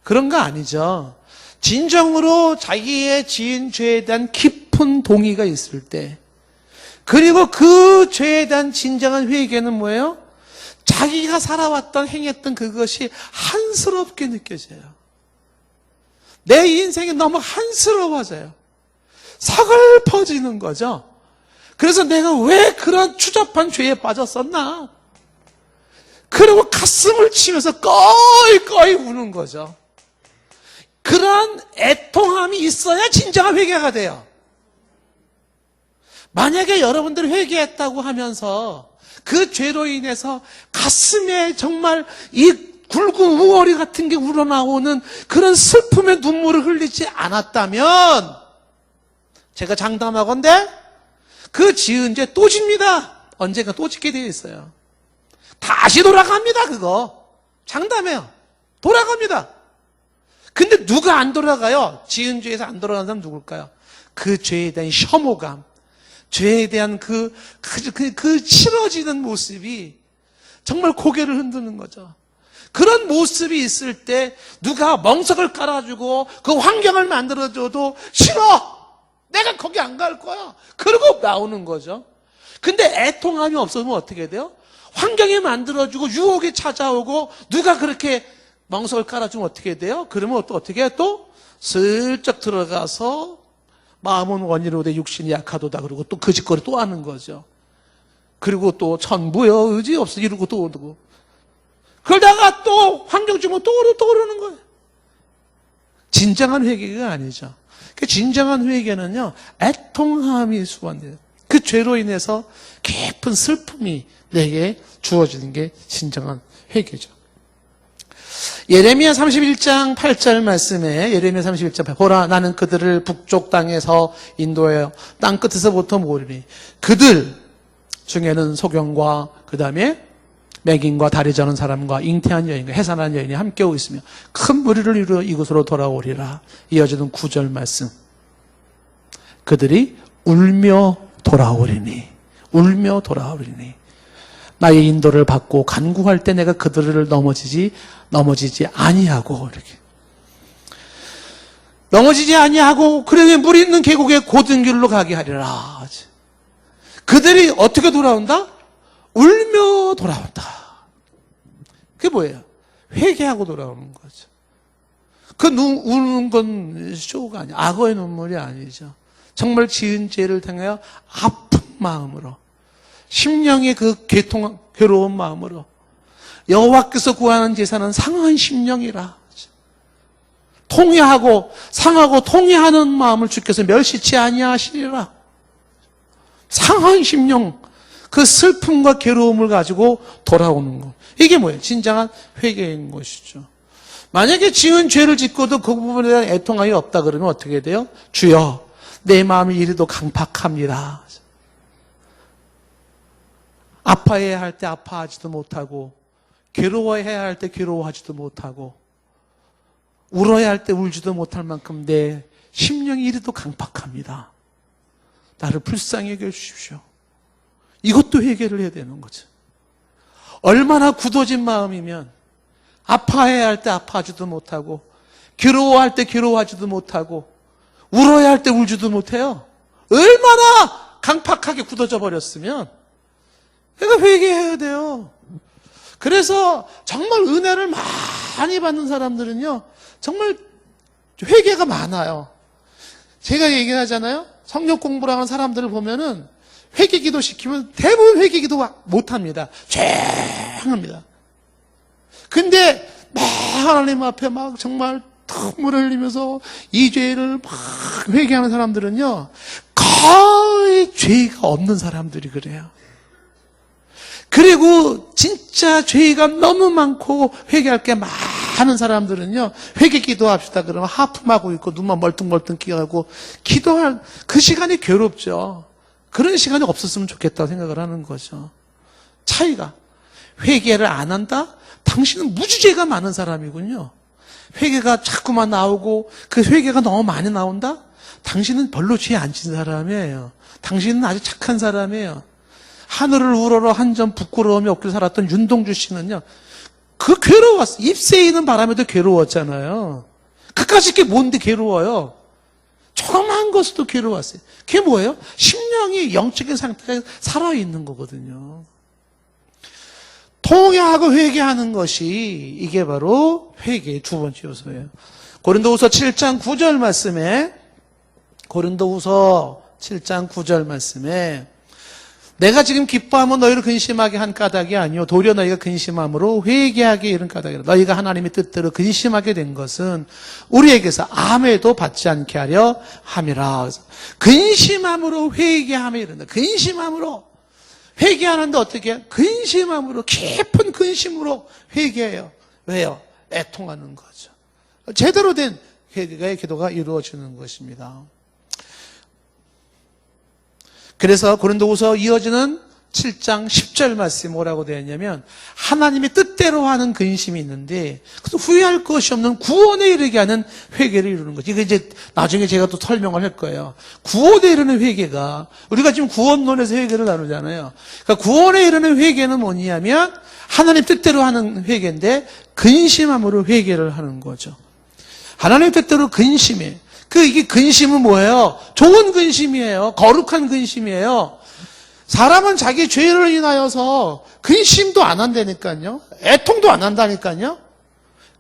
그런 거 아니죠. 진정으로 자기의 지은 죄에 대한 깊은 동의가 있을 때, 그리고 그 죄에 대한 진정한 회개는 뭐예요? 자기가 살아왔던 행했던 그것이 한스럽게 느껴져요. 내 인생이 너무 한스러워져요. 서글퍼지는 거죠. 그래서 내가 왜 그런 추잡한 죄에 빠졌었나? 그리고 가슴을 치면서 꺼이꺼이 우는 거죠. 그런 애통함이 있어야 진정한 회개가 돼요. 만약에 여러분들이 회개했다고 하면서 그 죄로 인해서 가슴에 정말 이 굵은 우월이 같은 게 우러나오는 그런 슬픔의 눈물을 흘리지 않았다면 제가 장담하건대 그 지은 죄 또 집니다. 언젠가 또 짓게 되어 있어요. 다시 돌아갑니다. 그거 장담해요. 돌아갑니다. 근데 누가 안 돌아가요? 지은 죄에서 안 돌아가는 사람 누굴까요? 그 죄에 대한 혐오감, 죄에 대한 그 싫어지는 모습이 정말 고개를 흔드는 거죠. 그런 모습이 있을 때 누가 멍석을 깔아주고 그 환경을 만들어줘도 싫어! 내가 거기 안 갈 거야! 그러고 나오는 거죠. 근데 애통함이 없으면 어떻게 돼요? 환경이 만들어주고 유혹이 찾아오고 누가 그렇게 멍석을 깔아주면 어떻게 돼요? 그러면 또 어떻게 해요? 또 슬쩍 들어가서 마음은 원이로되 육신이 약하도다 그러고 또 그 짓거리 또 하는 거죠. 그리고 또 천부여 의지 없어 이러고 또 오고 그러다가 또 환경 주면 또 오르는 거예요. 진정한 회개가 아니죠. 진정한 회개는요, 애통함이 수반돼요. 그 죄로 인해서 깊은 슬픔이 내게 주어지는 게 진정한 회개죠. 예레미야 31장 8절 말씀에 예레미야 31장 8절 보라 나는 그들을 북쪽 땅에서 인도하여 땅 끝에서부터 모으리니 그들 중에는 소경과 그 다음에 맹인과 다리 저는 사람과 잉태한 여인과 해산한 여인이 함께 오고 있으며 큰 무리를 이루어 이곳으로 돌아오리라. 이어지는 9절 말씀 그들이 울며 돌아오리니 울며 돌아오리니 나의 인도를 받고 간구할 때 내가 그들을 넘어지지 아니하고 이렇게 넘어지지 아니하고 그러면 물 있는 계곡에 곧은 길로 가게 하리라. 그들이 어떻게 돌아온다? 울며 돌아온다. 그게 뭐예요? 회개하고 돌아오는 거죠. 그 우는 건 쇼가 아니에요. 악어의 눈물이 아니죠. 정말 지은 죄를 당하여 아픈 마음으로 심령의 그 괴로운 마음으로 여호와께서 구하는 제사는 상한 심령이라. 통회하고 상하고 통회하는 마음을 주께서 멸시치 아니하시리라. 상한 심령, 그 슬픔과 괴로움을 가지고 돌아오는 것. 이게 뭐예요? 진정한 회개인 것이죠. 만약에 지은 죄를 짓고도 그 부분에 대한 애통함이 없다 그러면 어떻게 돼요? 주여, 내 마음이 이리도 강팍합니다. 아파해야 할 때 아파하지도 못하고 괴로워해야 할 때 괴로워하지도 못하고 울어야 할 때 울지도 못할 만큼 내 심령이 이리도 강팍합니다. 나를 불쌍히 여겨주십시오. 이것도 회개를 해야 되는 거죠. 얼마나 굳어진 마음이면 아파해야 할 때 아파하지도 못하고 괴로워할 때 괴로워하지도 못하고 울어야 할 때 울지도 못해요. 얼마나 강팍하게 굳어져 버렸으면 내가 회개해야 돼요. 그래서 정말 은혜를 많이 받는 사람들은요 정말 회개가 많아요. 제가 얘기하잖아요. 성경 공부를 하는 사람들을 보면은 회개기도 시키면 대부분 회개기도 못합니다. 쨍합니다. 근데 막 하나님 앞에 막 정말 눈물을 흘리면서 이 죄를 막 회개하는 사람들은요 거의 죄가 없는 사람들이 그래요. 그리고 진짜 죄가 너무 많고 회개할 게 많은 사람들은요 회개 기도합시다 그러면 하품하고 있고 눈만 멀뚱멀뚱 끼하고 기도할 그 시간이 괴롭죠. 그런 시간이 없었으면 좋겠다고 생각을 하는 거죠. 차이가 회개를 안 한다? 당신은 무지죄가 많은 사람이군요. 회개가 자꾸만 나오고 그 회개가 너무 많이 나온다? 당신은 별로 죄 안 진 사람이에요. 당신은 아주 착한 사람이에요. 하늘을 우러러 한 점 부끄러움이 없게 살았던 윤동주 씨는요 그 괴로웠어. 입새이는 바람에도 괴로웠잖아요. 그까짓 게 뭔데 괴로워요. 조그만 것도 괴로웠어요. 그게 뭐예요? 심령이 영적인 상태에 살아있는 거거든요. 통회하고 회개하는 것이 이게 바로 회개의 두 번째 요소예요. 고린도후서 7장 9절 말씀에 고린도후서 7장 9절 말씀에 내가 지금 기뻐하면 너희를 근심하게 한 까닭이 아니요 도리어 너희가 근심함으로 회개하게 이른 까닭이라. 너희가 하나님의 뜻대로 근심하게 된 것은 우리에게서 아무에도 받지 않게 하려 함이라. 근심함으로 회개하며 이른다. 근심함으로 회개하는데 어떻게 해요? 근심함으로, 깊은 근심으로 회개해요. 왜요? 애통하는 거죠. 제대로 된 회개의 기도가 이루어지는 것입니다. 그래서 고린도후서 이어지는 7장 10절 말씀이 뭐라고 되어 있냐면 하나님의 뜻대로 하는 근심이 있는데 후회할 것이 없는 구원에 이르게 하는 회개를 이루는 거죠. 이거 이제 나중에 제가 또 설명을 할 거예요. 구원에 이르는 회개가 우리가 지금 구원론에서 회개를 나누잖아요. 그러니까 구원에 이르는 회개는 뭐냐면 하나님 뜻대로 하는 회개인데 근심함으로 회개를 하는 거죠. 하나님 뜻대로 근심해. 이게 근심은 뭐예요? 좋은 근심이에요. 거룩한 근심이에요. 사람은 자기 죄를 인하여서 근심도 안 한다니까요. 애통도 안 한다니까요.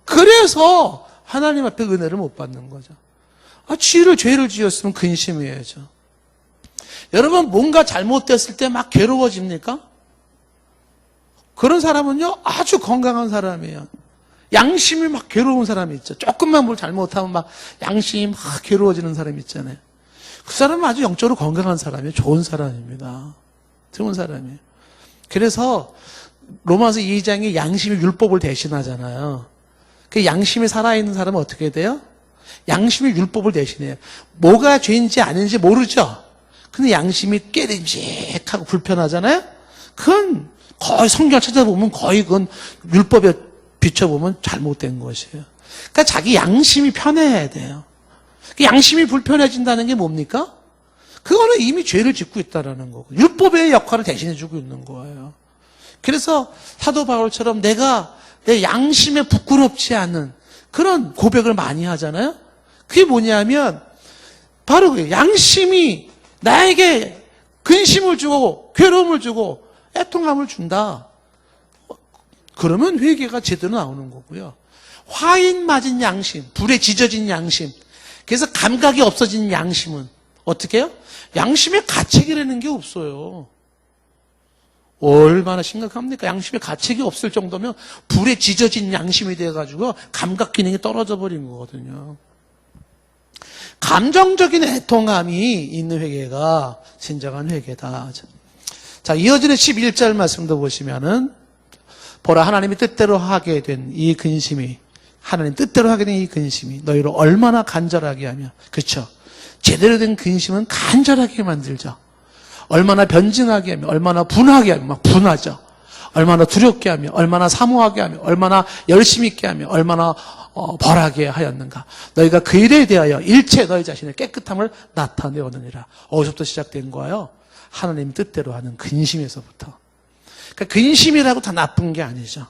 그래서 하나님 앞에 은혜를 못 받는 거죠. 죄를 지었으면 근심해야죠. 여러분, 뭔가 잘못됐을 때 막 괴로워집니까? 그런 사람은요, 아주 건강한 사람이에요. 양심이 막 괴로운 사람이 있죠. 조금만 뭘 잘못하면 막 양심이 막 괴로워지는 사람이 있잖아요. 그 사람은 아주 영적으로 건강한 사람이에요. 좋은 사람입니다. 좋은 사람이에요. 그래서 로마서 2장이 양심이 율법을 대신하잖아요. 그 양심이 살아있는 사람은 어떻게 돼요? 양심이 율법을 대신해요. 뭐가 죄인지 아닌지 모르죠. 근데 양심이 깨림직하고 불편하잖아요. 그건 거의 성경을 찾아보면 거의 그건 율법에 비춰보면 잘못된 것이에요. 그러니까 자기 양심이 편해야 돼요. 양심이 불편해진다는 게 뭡니까? 그거는 이미 죄를 짓고 있다는 거고 율법의 역할을 대신해주고 있는 거예요. 그래서 사도 바울처럼 내가 내 양심에 부끄럽지 않은 그런 고백을 많이 하잖아요. 그게 뭐냐면 바로 그 양심이 나에게 근심을 주고 괴로움을 주고 애통함을 준다. 그러면 회개가 제대로 나오는 거고요. 화인 맞은 양심, 불에 지져진 양심, 그래서 감각이 없어진 양심은 어떻게 해요? 양심의 가책이라는 게 없어요. 얼마나 심각합니까? 양심의 가책이 없을 정도면 불에 지져진 양심이 돼가지고 감각 기능이 떨어져 버린 거거든요. 감정적인 애통함이 있는 회개가 진정한 회개다. 자, 이어지는 11절 말씀도 보시면은 보라 하나님의 뜻대로 하게 된 이 근심이 하나님 뜻대로 하게 된 이 근심이 너희를 얼마나 간절하게 하며 그렇죠? 제대로 된 근심은 간절하게 만들죠. 얼마나 변증하게 하며 얼마나 분하게 하며 막 분하죠. 얼마나 두렵게 하며 얼마나 사모하게 하며 얼마나 열심히 있게 하며 얼마나 벌하게 하였는가. 너희가 그 일에 대하여 일체 너희 자신의 깨끗함을 나타내오느니라. 어디서부터 시작된 거예요? 하나님 뜻대로 하는 근심에서부터. 그러니까 근심이라고 다 나쁜 게 아니죠.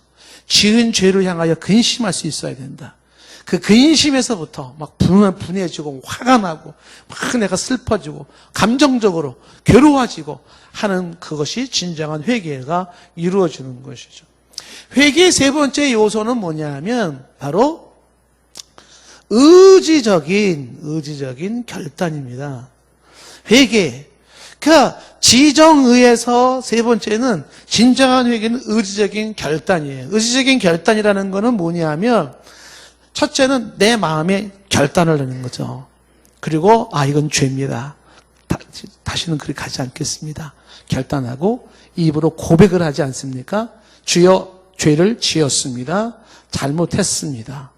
지은 죄를 향하여 근심할 수 있어야 된다. 그 근심에서부터 막 분해지고 화가 나고 막 내가 슬퍼지고 감정적으로 괴로워지고 하는 그것이 진정한 회개가 이루어지는 것이죠. 회개의 세 번째 요소는 뭐냐면 바로 의지적인 결단입니다. 회개. 그러니까 지정의에서 세 번째는 진정한 회개는 의지적인 결단이에요. 의지적인 결단이라는 것은 뭐냐면 첫째는 내 마음에 결단을 내는 거죠. 그리고 이건 죄입니다. 다시는 그렇게 가지 않겠습니다. 결단하고 입으로 고백을 하지 않습니까? 주여 죄를 지었습니다. 잘못했습니다.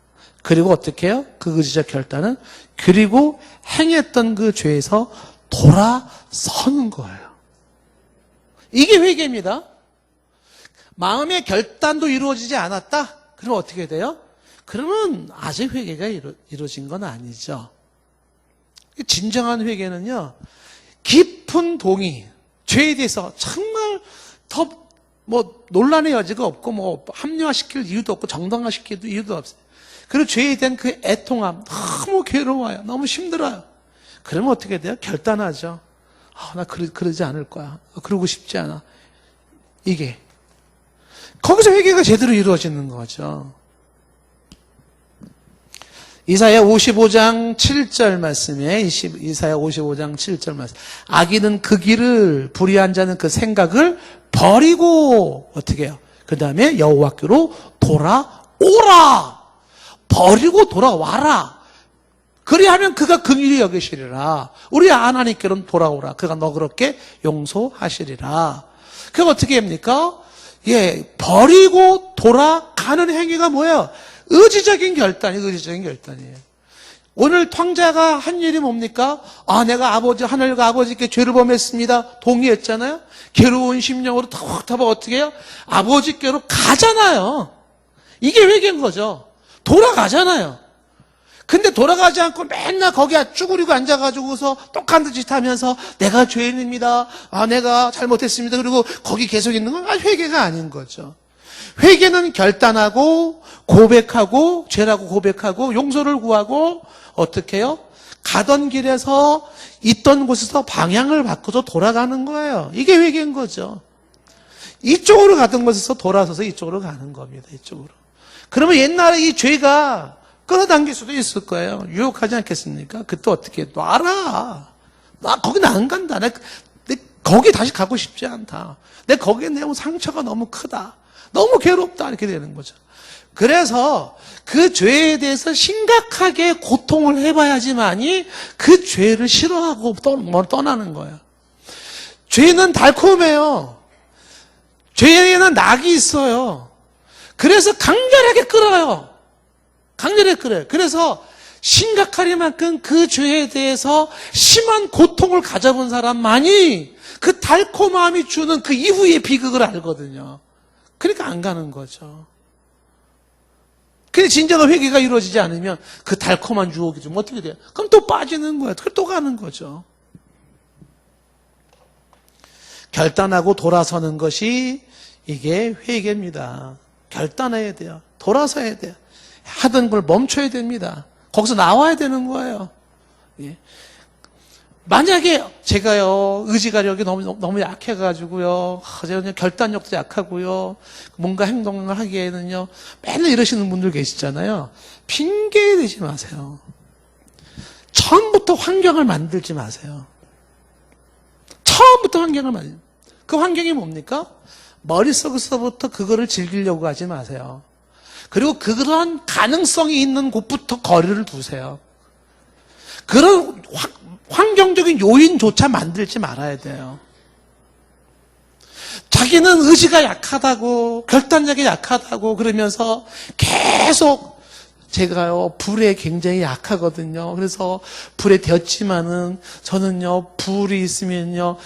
그리고 어떻게 해요? 그 의지적 결단은 그리고 행했던 그 죄에서 돌아서는 거예요. 이게 회개입니다. 마음의 결단도 이루어지지 않았다? 그럼 어떻게 돼요? 그러면 아직 회개가 이루어진 건 아니죠. 진정한 회개는요, 깊은 동의, 죄에 대해서 정말 더 논란의 여지가 없고 합리화시킬 이유도 없고 정당화시킬 이유도 없어요. 그리고 죄에 대한 그 애통함, 너무 괴로워요. 너무 힘들어요. 그러면 어떻게 돼요? 결단하죠. 나 그러지 않을 거야. 그러고 싶지 않아. 이게. 거기서 회개가 제대로 이루어지는 거죠. 이사야 55장 7절 말씀에 이사야 55장 7절 말씀. 악인은 그 길을 불의한 자는 그 생각을 버리고 어떻게 해요? 그 다음에 여호와께로 돌아오라. 버리고 돌아와라. 그리하면 그가 긍휼히 여기시리라. 우리 하나님께로는 돌아오라. 그가 너그럽게 용서하시리라. 그럼 어떻게 합니까? 예, 버리고 돌아가는 행위가 뭐예요? 의지적인 결단이에요. 오늘 탕자가 한 일이 뭡니까? 내가 하늘과 아버지께 죄를 범했습니다. 동의했잖아요? 괴로운 심령으로 타박 어떻게 해요? 아버지께로 가잖아요. 이게 회개인 거죠. 돌아가잖아요. 근데 돌아가지 않고 맨날 거기 쭈그리고 앉아가지고서 똑같은 짓 하면서 내가 죄인입니다. 내가 잘못했습니다. 그리고 거기 계속 있는 건 회개가 아닌 거죠. 회개는 결단하고 고백하고 죄라고 고백하고 용서를 구하고 어떻게 해요? 가던 길에서 있던 곳에서 방향을 바꿔서 돌아가는 거예요. 이게 회개인 거죠. 이쪽으로 가던 곳에서 돌아서서 이쪽으로 가는 겁니다. 이쪽으로. 그러면 옛날에 이 죄가 끌어당길 수도 있을 거예요. 유혹하지 않겠습니까? 그때 어떻게 해? 놔라. 거기 나 안 간다. 내 거기 다시 가고 싶지 않다. 거기에 내 상처가 너무 크다. 너무 괴롭다. 이렇게 되는 거죠. 그래서 그 죄에 대해서 심각하게 고통을 해봐야지만이 그 죄를 싫어하고 떠나는 거예요. 죄는 달콤해요. 죄에는 낙이 있어요. 그래서 강렬하게 끌어요. 그래서 심각하리만큼 그 죄에 대해서 심한 고통을 가져본 사람만이 그 달콤함이 주는 그 이후의 비극을 알거든요. 그러니까 안 가는 거죠. 근데 진정한 회개가 이루어지지 않으면 그 달콤한 유혹이 좀 어떻게 돼요? 그럼 또 빠지는 거예요. 또 가는 거죠. 결단하고 돌아서는 것이 이게 회개입니다. 결단해야 돼요. 돌아서야 돼요. 하던 걸 멈춰야 됩니다. 거기서 나와야 되는 거예요. 예. 만약에 제가요, 의지가력이 너무 약해가지고요, 결단력도 약하고요, 뭔가 행동을 하기에는요, 맨날 이러시는 분들 계시잖아요. 핑계 대지 마세요. 처음부터 환경을 만들지 마세요. 처음부터 환경을 만들지. 그 환경이 뭡니까? 머릿속에서부터 그거를 즐기려고 하지 마세요. 그리고 그런 가능성이 있는 곳부터 거리를 두세요. 그런 환경적인 요인조차 만들지 말아야 돼요. 자기는 의지가 약하다고, 결단력이 약하다고 그러면서 계속 제가요, 불에 굉장히 약하거든요. 그래서 불에 데웠지만은 저는요, 불이 있으면요,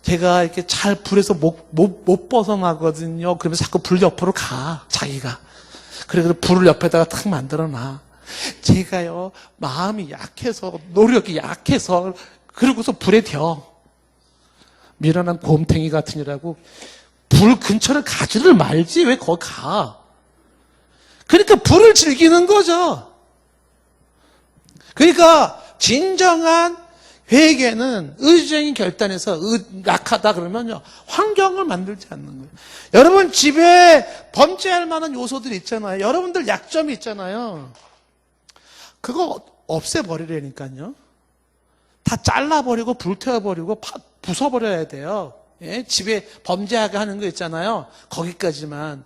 제가 이렇게 잘 불에서 못 벗어나거든요. 그러면서 자꾸 불 옆으로 가, 자기가. 그래서 불을 옆에다가 탁 만들어 놔. 제가요, 마음이 약해서, 노력이 약해서, 그러고서 불에 데워. 미련한 곰탱이 같으니라고 불 근처를 가지를 말지 왜 거기 가. 그러니까 불을 즐기는 거죠. 그러니까 진정한 회개는 의지적인 결단에서 약하다 그러면요, 환경을 만들지 않는 거예요. 여러분 집에 범죄할 만한 요소들이 있잖아요. 여러분들 약점이 있잖아요. 그거 없애버리라니까요. 다 잘라버리고 불태워버리고 부숴버려야 돼요. 예? 집에 범죄하게 하는 거 있잖아요. 거기까지만.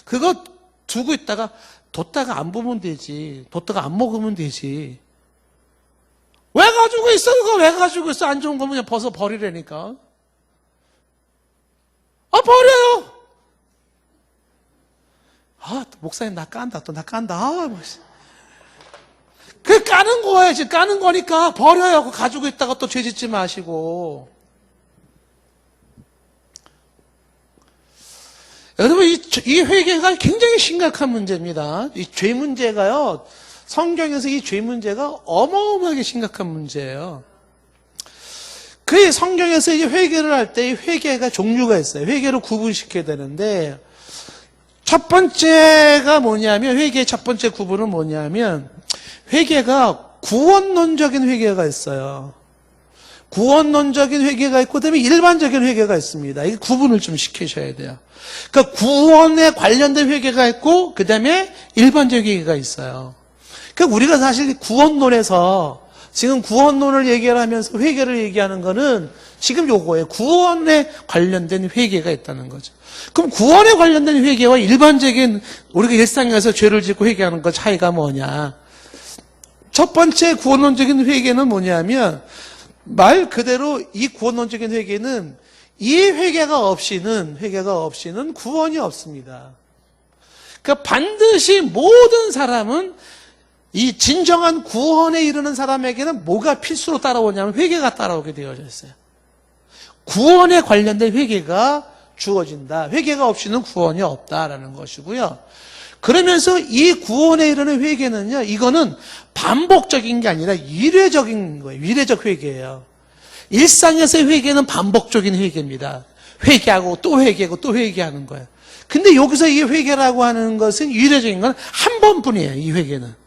그거 두고 있다가 뒀다가 안 보면 되지. 뒀다가 안 먹으면 되지. 왜 가지고 있어? 그거 왜 가지고 있어? 안 좋은 거면 그냥 벗어 버리라니까. 버려요. 목사님 나 깐다. 또 나 깐다. 그 까는 거예요. 지금 까는 거니까 버려요. 그거 가지고 있다가 또 죄 짓지 마시고. 여러분, 이 회개가 굉장히 심각한 문제입니다. 이 죄 문제가요, 성경에서 이 죄 문제가 어마어마하게 심각한 문제예요. 그 성경에서 이제 회개를 할 때 회개가 종류가 있어요. 회개를 구분시켜야 되는데, 첫 번째가 뭐냐면, 회개의 첫 번째 구분은 뭐냐면, 회개가 구원론적인 회개가 있어요. 구원론적인 회개가 있고, 그 다음에 일반적인 회개가 있습니다. 이 구분을 좀 시키셔야 돼요. 그러니까 구원에 관련된 회개가 있고, 그 다음에 일반적인 회개가 있어요. 그러니까 우리가 사실 구원론에서 지금 구원론을 얘기하면서 회개를 얘기하는 거는 지금 요거예요. 구원에 관련된 회개가 있다는 거죠. 그럼 구원에 관련된 회개와 일반적인 우리가 일상에서 죄를 짓고 회개하는 것 차이가 뭐냐? 첫 번째 구원론적인 회개는 뭐냐면 말 그대로 이 구원론적인 회개는 이 회개가 없이는 구원이 없습니다. 그러니까 반드시 모든 사람은 이 진정한 구원에 이르는 사람에게는 뭐가 필수로 따라오냐면 회개가 따라오게 되어져 있어요. 구원에 관련된 회개가 주어진다. 회개가 없이는 구원이 없다라는 것이고요. 그러면서 이 구원에 이르는 회개는요, 이거는 반복적인 게 아니라 일회적인 거예요. 일회적 회개예요. 일상에서의 회개는 반복적인 회개입니다. 회개하고 또 회개하고 또 회개하는 거예요. 근데 여기서 이 회개라고 하는 것은 일회적인 건 한 번뿐이에요. 이 회개는.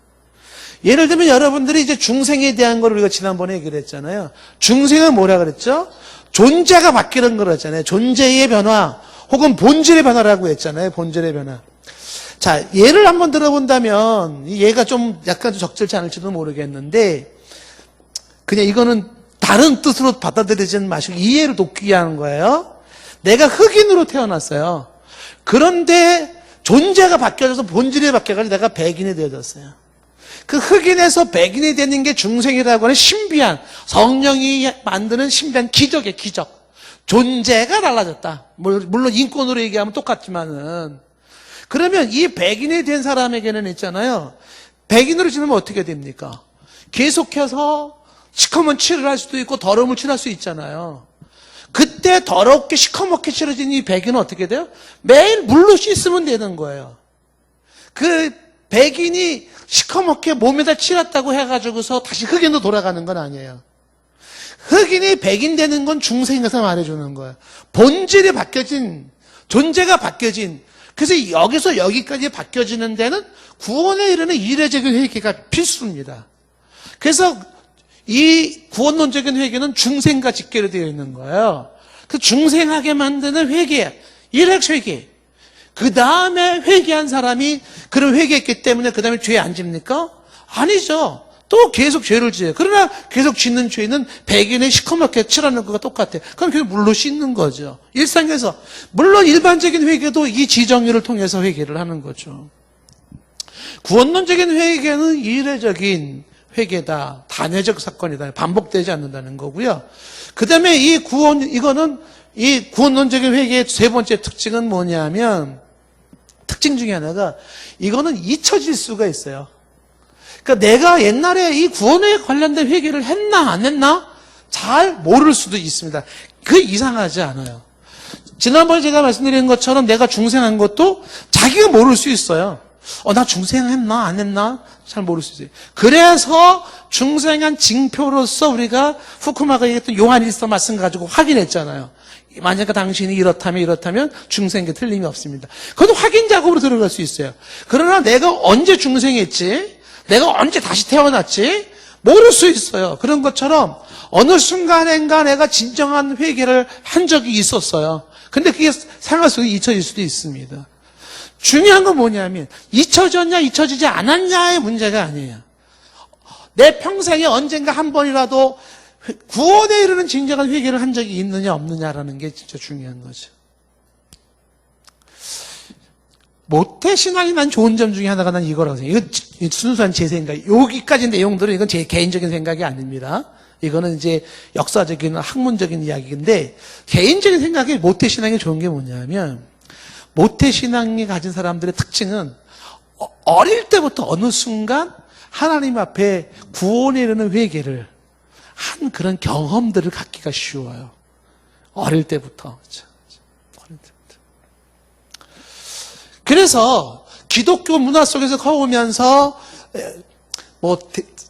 예를 들면 여러분들이 이제 중생에 대한 걸 우리가 지난번에 얘기를 했잖아요. 중생은 뭐라 그랬죠? 존재가 바뀌는 거랬잖아요. 존재의 변화 혹은 본질의 변화라고 했잖아요. 본질의 변화. 자, 예를 한번 들어본다면 이 예가 좀 약간 적절치 않을지도 모르겠는데 그냥 이거는 다른 뜻으로 받아들이지는 마시고 이해를 돕기 위한 거예요. 내가 흑인으로 태어났어요. 그런데 존재가 바뀌어져서 본질이 바뀌어가지고 내가 백인이 되어졌어요. 그 흑인에서 백인이 되는 게 중생이라고 하는 신비한 성령이 만드는 신비한 기적이에요. 기적. 존재가 달라졌다. 물론 인권으로 얘기하면 똑같지만은 그러면 이 백인이 된 사람에게는 있잖아요. 백인으로 지내면 어떻게 됩니까? 계속해서 시커먼 칠을 할 수도 있고 더러움을 칠할 수 있잖아요. 그때 더럽게 시커멓게 칠해진 이 백인은 어떻게 돼요? 매일 물로 씻으면 되는 거예요. 그 백인이 시커멓게 몸에다 칠했다고 해가지고서 다시 흑인으로 돌아가는 건 아니에요. 흑인이 백인 되는 건 중생에서 말해주는 거예요. 본질이 바뀌어진, 존재가 바뀌어진, 그래서 여기서 여기까지 바뀌어지는 데는 구원에 이르는 이례적인 회개가 필수입니다. 그래서 이 구원론적인 회개는 중생과 직결이 되어 있는 거예요. 그 중생하게 만드는 회개, 일획회개. 그 다음에 회개한 사람이 그런 회개했기 때문에 그 다음에 죄에 안 집니까? 아니죠. 또 계속 죄를 지어요. 그러나 계속 짓는 죄는 백인의 시커멓게 칠하는 것과 똑같아요. 그럼 계속 물로 씻는 거죠. 일상에서. 물론 일반적인 회개도 이 지정의를 통해서 회개를 하는 거죠. 구원론적인 회개는 이례적인 회개다. 단회적 사건이다. 반복되지 않는다는 거고요. 그 다음에 이 구원론적인 회개의 세 번째 특징은 뭐냐면 특징 중에 하나가 이거는 잊혀질 수가 있어요. 그러니까 내가 옛날에 이 구원에 관련된 회개를 했나 안 했나 잘 모를 수도 있습니다. 그게 이상하지 않아요. 지난번에 제가 말씀드린 것처럼 내가 중생한 것도 자기가 모를 수 있어요. 나 중생했나 안 했나 잘 모를 수 있어요. 그래서 중생한 징표로서 우리가 후쿠마가 얘기했던 요한일서 말씀 가지고 확인했잖아요. 만약에 당신이 이렇다면 중생에 틀림이 없습니다. 그건 확인 작업으로 들어갈 수 있어요. 그러나 내가 언제 중생했지? 내가 언제 다시 태어났지? 모를 수 있어요. 그런 것처럼 어느 순간인가 내가 진정한 회개를 한 적이 있었어요. 근데 그게 생활 속에 잊혀질 수도 있습니다. 중요한 건 뭐냐면 잊혀졌냐 잊혀지지 않았냐의 문제가 아니에요. 내 평생에 언젠가 한 번이라도 구원에 이르는 진정한 회개를 한 적이 있느냐 없느냐라는 게 진짜 중요한 거죠. 모태신앙이 난 좋은 점 중에 하나가 난 이거라고 생각해요. 이거 순수한 제 생각. 여기까지 내용들은 이건 제 개인적인 생각이 아닙니다. 이거는 이제 역사적인 학문적인 이야기인데 개인적인 생각에 모태신앙이 좋은 게 뭐냐면 모태신앙이 가진 사람들의 특징은 어릴 때부터 어느 순간 하나님 앞에 구원에 이르는 회개를 한 그런 경험들을 갖기가 쉬워요. 어릴 때부터. 어릴 때부터. 그래서 기독교 문화 속에서 커오면서 뭐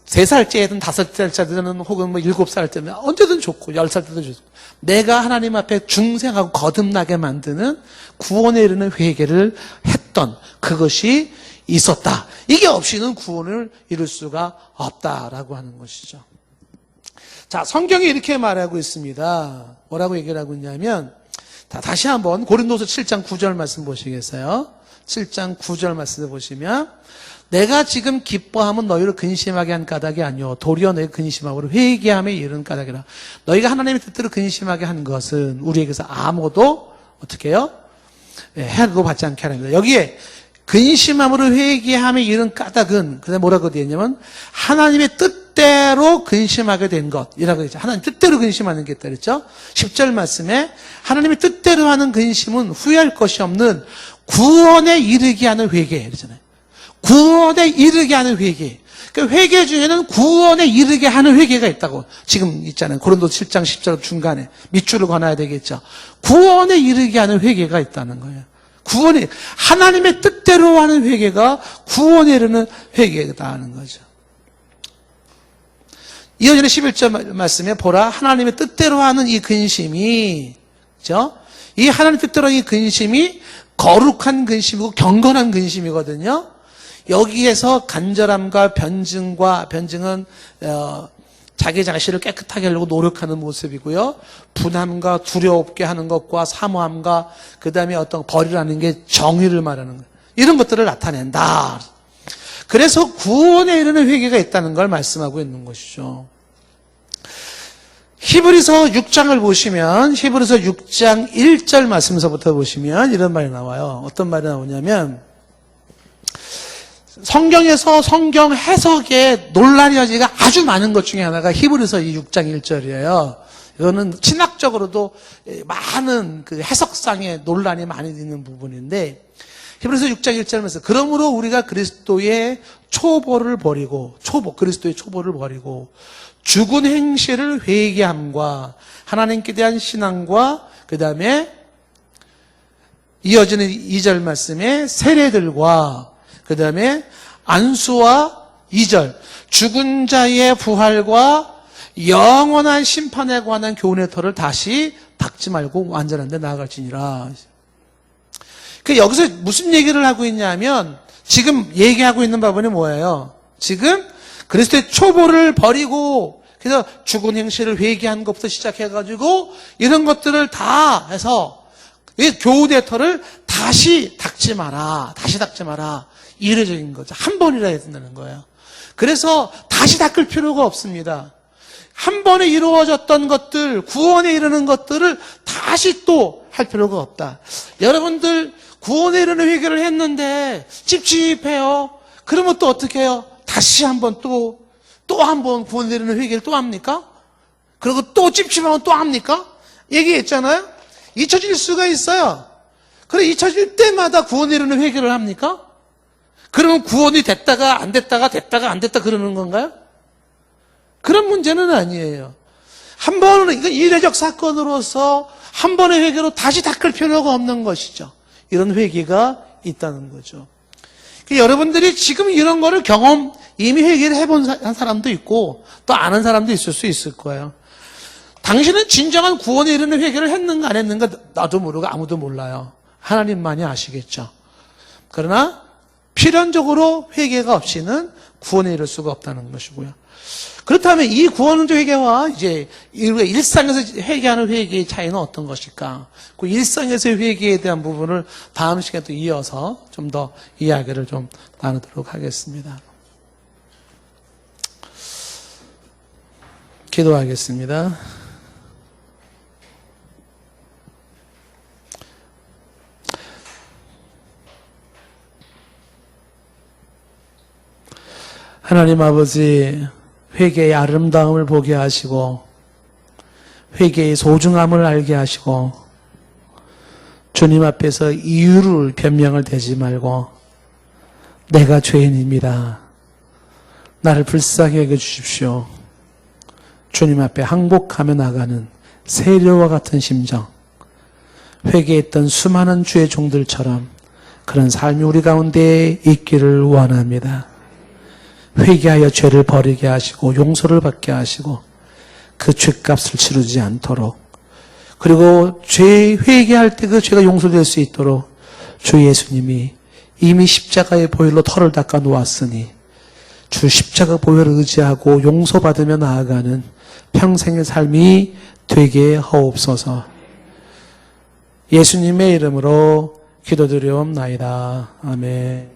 3살째든 5살째든 혹은 뭐 7살 때든 언제든 좋고 10살 때도 좋고 내가 하나님 앞에 중생하고 거듭나게 만드는 구원에 이르는 회개를 했던 그것이 있었다. 이게 없이는 구원을 이룰 수가 없다라고 하는 것이죠. 자, 성경이 이렇게 말하고 있습니다. 뭐라고 얘기를 하고 있냐면 다시 한번 고린도서 7장 9절 말씀 보시겠어요? 7장 9절 말씀을 보시면 내가 지금 기뻐함은 너희를 근심하게 한 까닭이 아니오 도리어 너희 근심함으로 회개함에 이르는 까닭이라. 너희가 하나님의 뜻대로 근심하게 한 것은 우리에게서 아무도 어떻게 해요? 해도 받지 않게 하는 겁니다. 여기에 근심함으로 회개함에 이른 까닭은 그다음에 뭐라고 되어 있냐면 하나님의 뜻대로 근심하게 된 것이라고 했죠. 하나님 뜻대로 근심하는 게 있다 그랬죠. 10절 말씀에 하나님의 뜻대로 하는 근심은 후회할 것이 없는 구원에 이르게 하는 회개 이러잖아요. 구원에 이르게 하는 회개. 그 회개 중에는 구원에 이르게 하는 회개가 있다고 지금 있잖아요. 고린도 7장 10절 중간에 밑줄을 그어놔야 되겠죠. 구원에 이르게 하는 회개가 있다는 거예요. 구원에 하나님의 뜻대로 하는 회개가 구원에 이르는 회개다 하는 거죠. 이어지는 11절 말씀에 보라 하나님의 뜻대로 하는 이 근심이 그죠? 이 하나님의 뜻대로 하는 이 근심이 거룩한 근심이고 경건한 근심이거든요. 여기에서 간절함과 변증은 자기 자신을 깨끗하게 하려고 노력하는 모습이고요. 분함과 두려웠게 하는 것과 사모함과 그 다음에 어떤 벌이라는 게 정의를 말하는 거예요. 이런 것들을 나타낸다. 그래서 구원에 이르는 회개가 있다는 걸 말씀하고 있는 것이죠. 히브리서 6장을 보시면 히브리서 6장 1절 말씀서부터 보시면 이런 말이 나와요. 어떤 말이 나오냐면 성경에서 성경 해석에 논란이 여지가 아주 많은 것 중에 하나가 히브리서 6장 1절이에요. 이거는 신학적으로도 많은 그 해석상의 논란이 많이 있는 부분인데 히브리서 6장 1절에서 그러므로 우리가 그리스도의 초보를 버리고 그리스도의 초보를 버리고 죽은 행실을 회개함과 하나님께 대한 신앙과 그 다음에 이어지는 2절 말씀에 세례들과 그 다음에 안수와 2절 죽은 자의 부활과 영원한 심판에 관한 교훈의 터를 다시 닦지 말고 완전한 데 나아갈지니라. 여기서 무슨 얘기를 하고 있냐면 지금 얘기하고 있는 부분이 뭐예요? 지금 그리스도의 초보를 버리고 그래서 죽은 행실을 회개한 것부터 시작해가지고 이런 것들을 다 해서 이 교훈의 터를 다시 닦지 마라. 이례적인 거죠. 한 번이라 해야 된다는 거예요. 그래서 다시 닦을 필요가 없습니다. 한 번에 이루어졌던 것들, 구원에 이르는 것들을 다시 또 할 필요가 없다. 여러분들 구원에 이르는 회개를 했는데 찝찝해요. 그러면 또 어떻게 해요? 다시 한번 또 한 번 구원에 이르는 회개를 또 합니까? 그리고 또 찝찝하면 또 합니까? 얘기했잖아요. 잊혀질 수가 있어요. 그래 잊혀질 때마다 구원에 이르는 회개를 합니까? 그러면 구원이 됐다가 안 됐다가 그러는 건가요? 그런 문제는 아니에요. 한 번은 이거 이례적 사건으로서 한 번의 회개로 다시 닦을 필요가 없는 것이죠. 이런 회개가 있다는 거죠. 여러분들이 지금 이런 거를 이미 회개를 해본 사람도 있고 또 아는 사람도 있을 수 있을 거예요. 당신은 진정한 구원에 이르는 회개를 했는가 안 했는가 나도 모르고 아무도 몰라요. 하나님만이 아시겠죠. 그러나 필연적으로 회개가 없이는 구원에 이를 수가 없다는 것이고요. 그렇다면 이 구원적 회개와 이제 일상에서 회개하는 회개의 차이는 어떤 것일까? 그 일상에서의 회개에 대한 부분을 다음 시간에 또 이어서 좀 더 이야기를 좀 나누도록 하겠습니다. 기도하겠습니다. 하나님 아버지, 회개의 아름다움을 보게 하시고 회개의 소중함을 알게 하시고 주님 앞에서 이유를 변명을 대지 말고 내가 죄인입니다. 나를 불쌍히 여겨주십시오. 주님 앞에 항복하며 나가는 세례와 같은 심정, 회개했던 수많은 주의 종들처럼 그런 삶이 우리 가운데 있기를 원합니다. 회개하여 죄를 버리게 하시고 용서를 받게 하시고 그 죄값을 치르지 않도록, 그리고 죄 회개할 때 그 죄가 용서될 수 있도록 주 예수님이 이미 십자가의 보혈로 털을 닦아 놓았으니 주 십자가 보혈을 의지하고 용서받으며 나아가는 평생의 삶이 되게 하옵소서. 예수님의 이름으로 기도드리옵나이다. 아멘.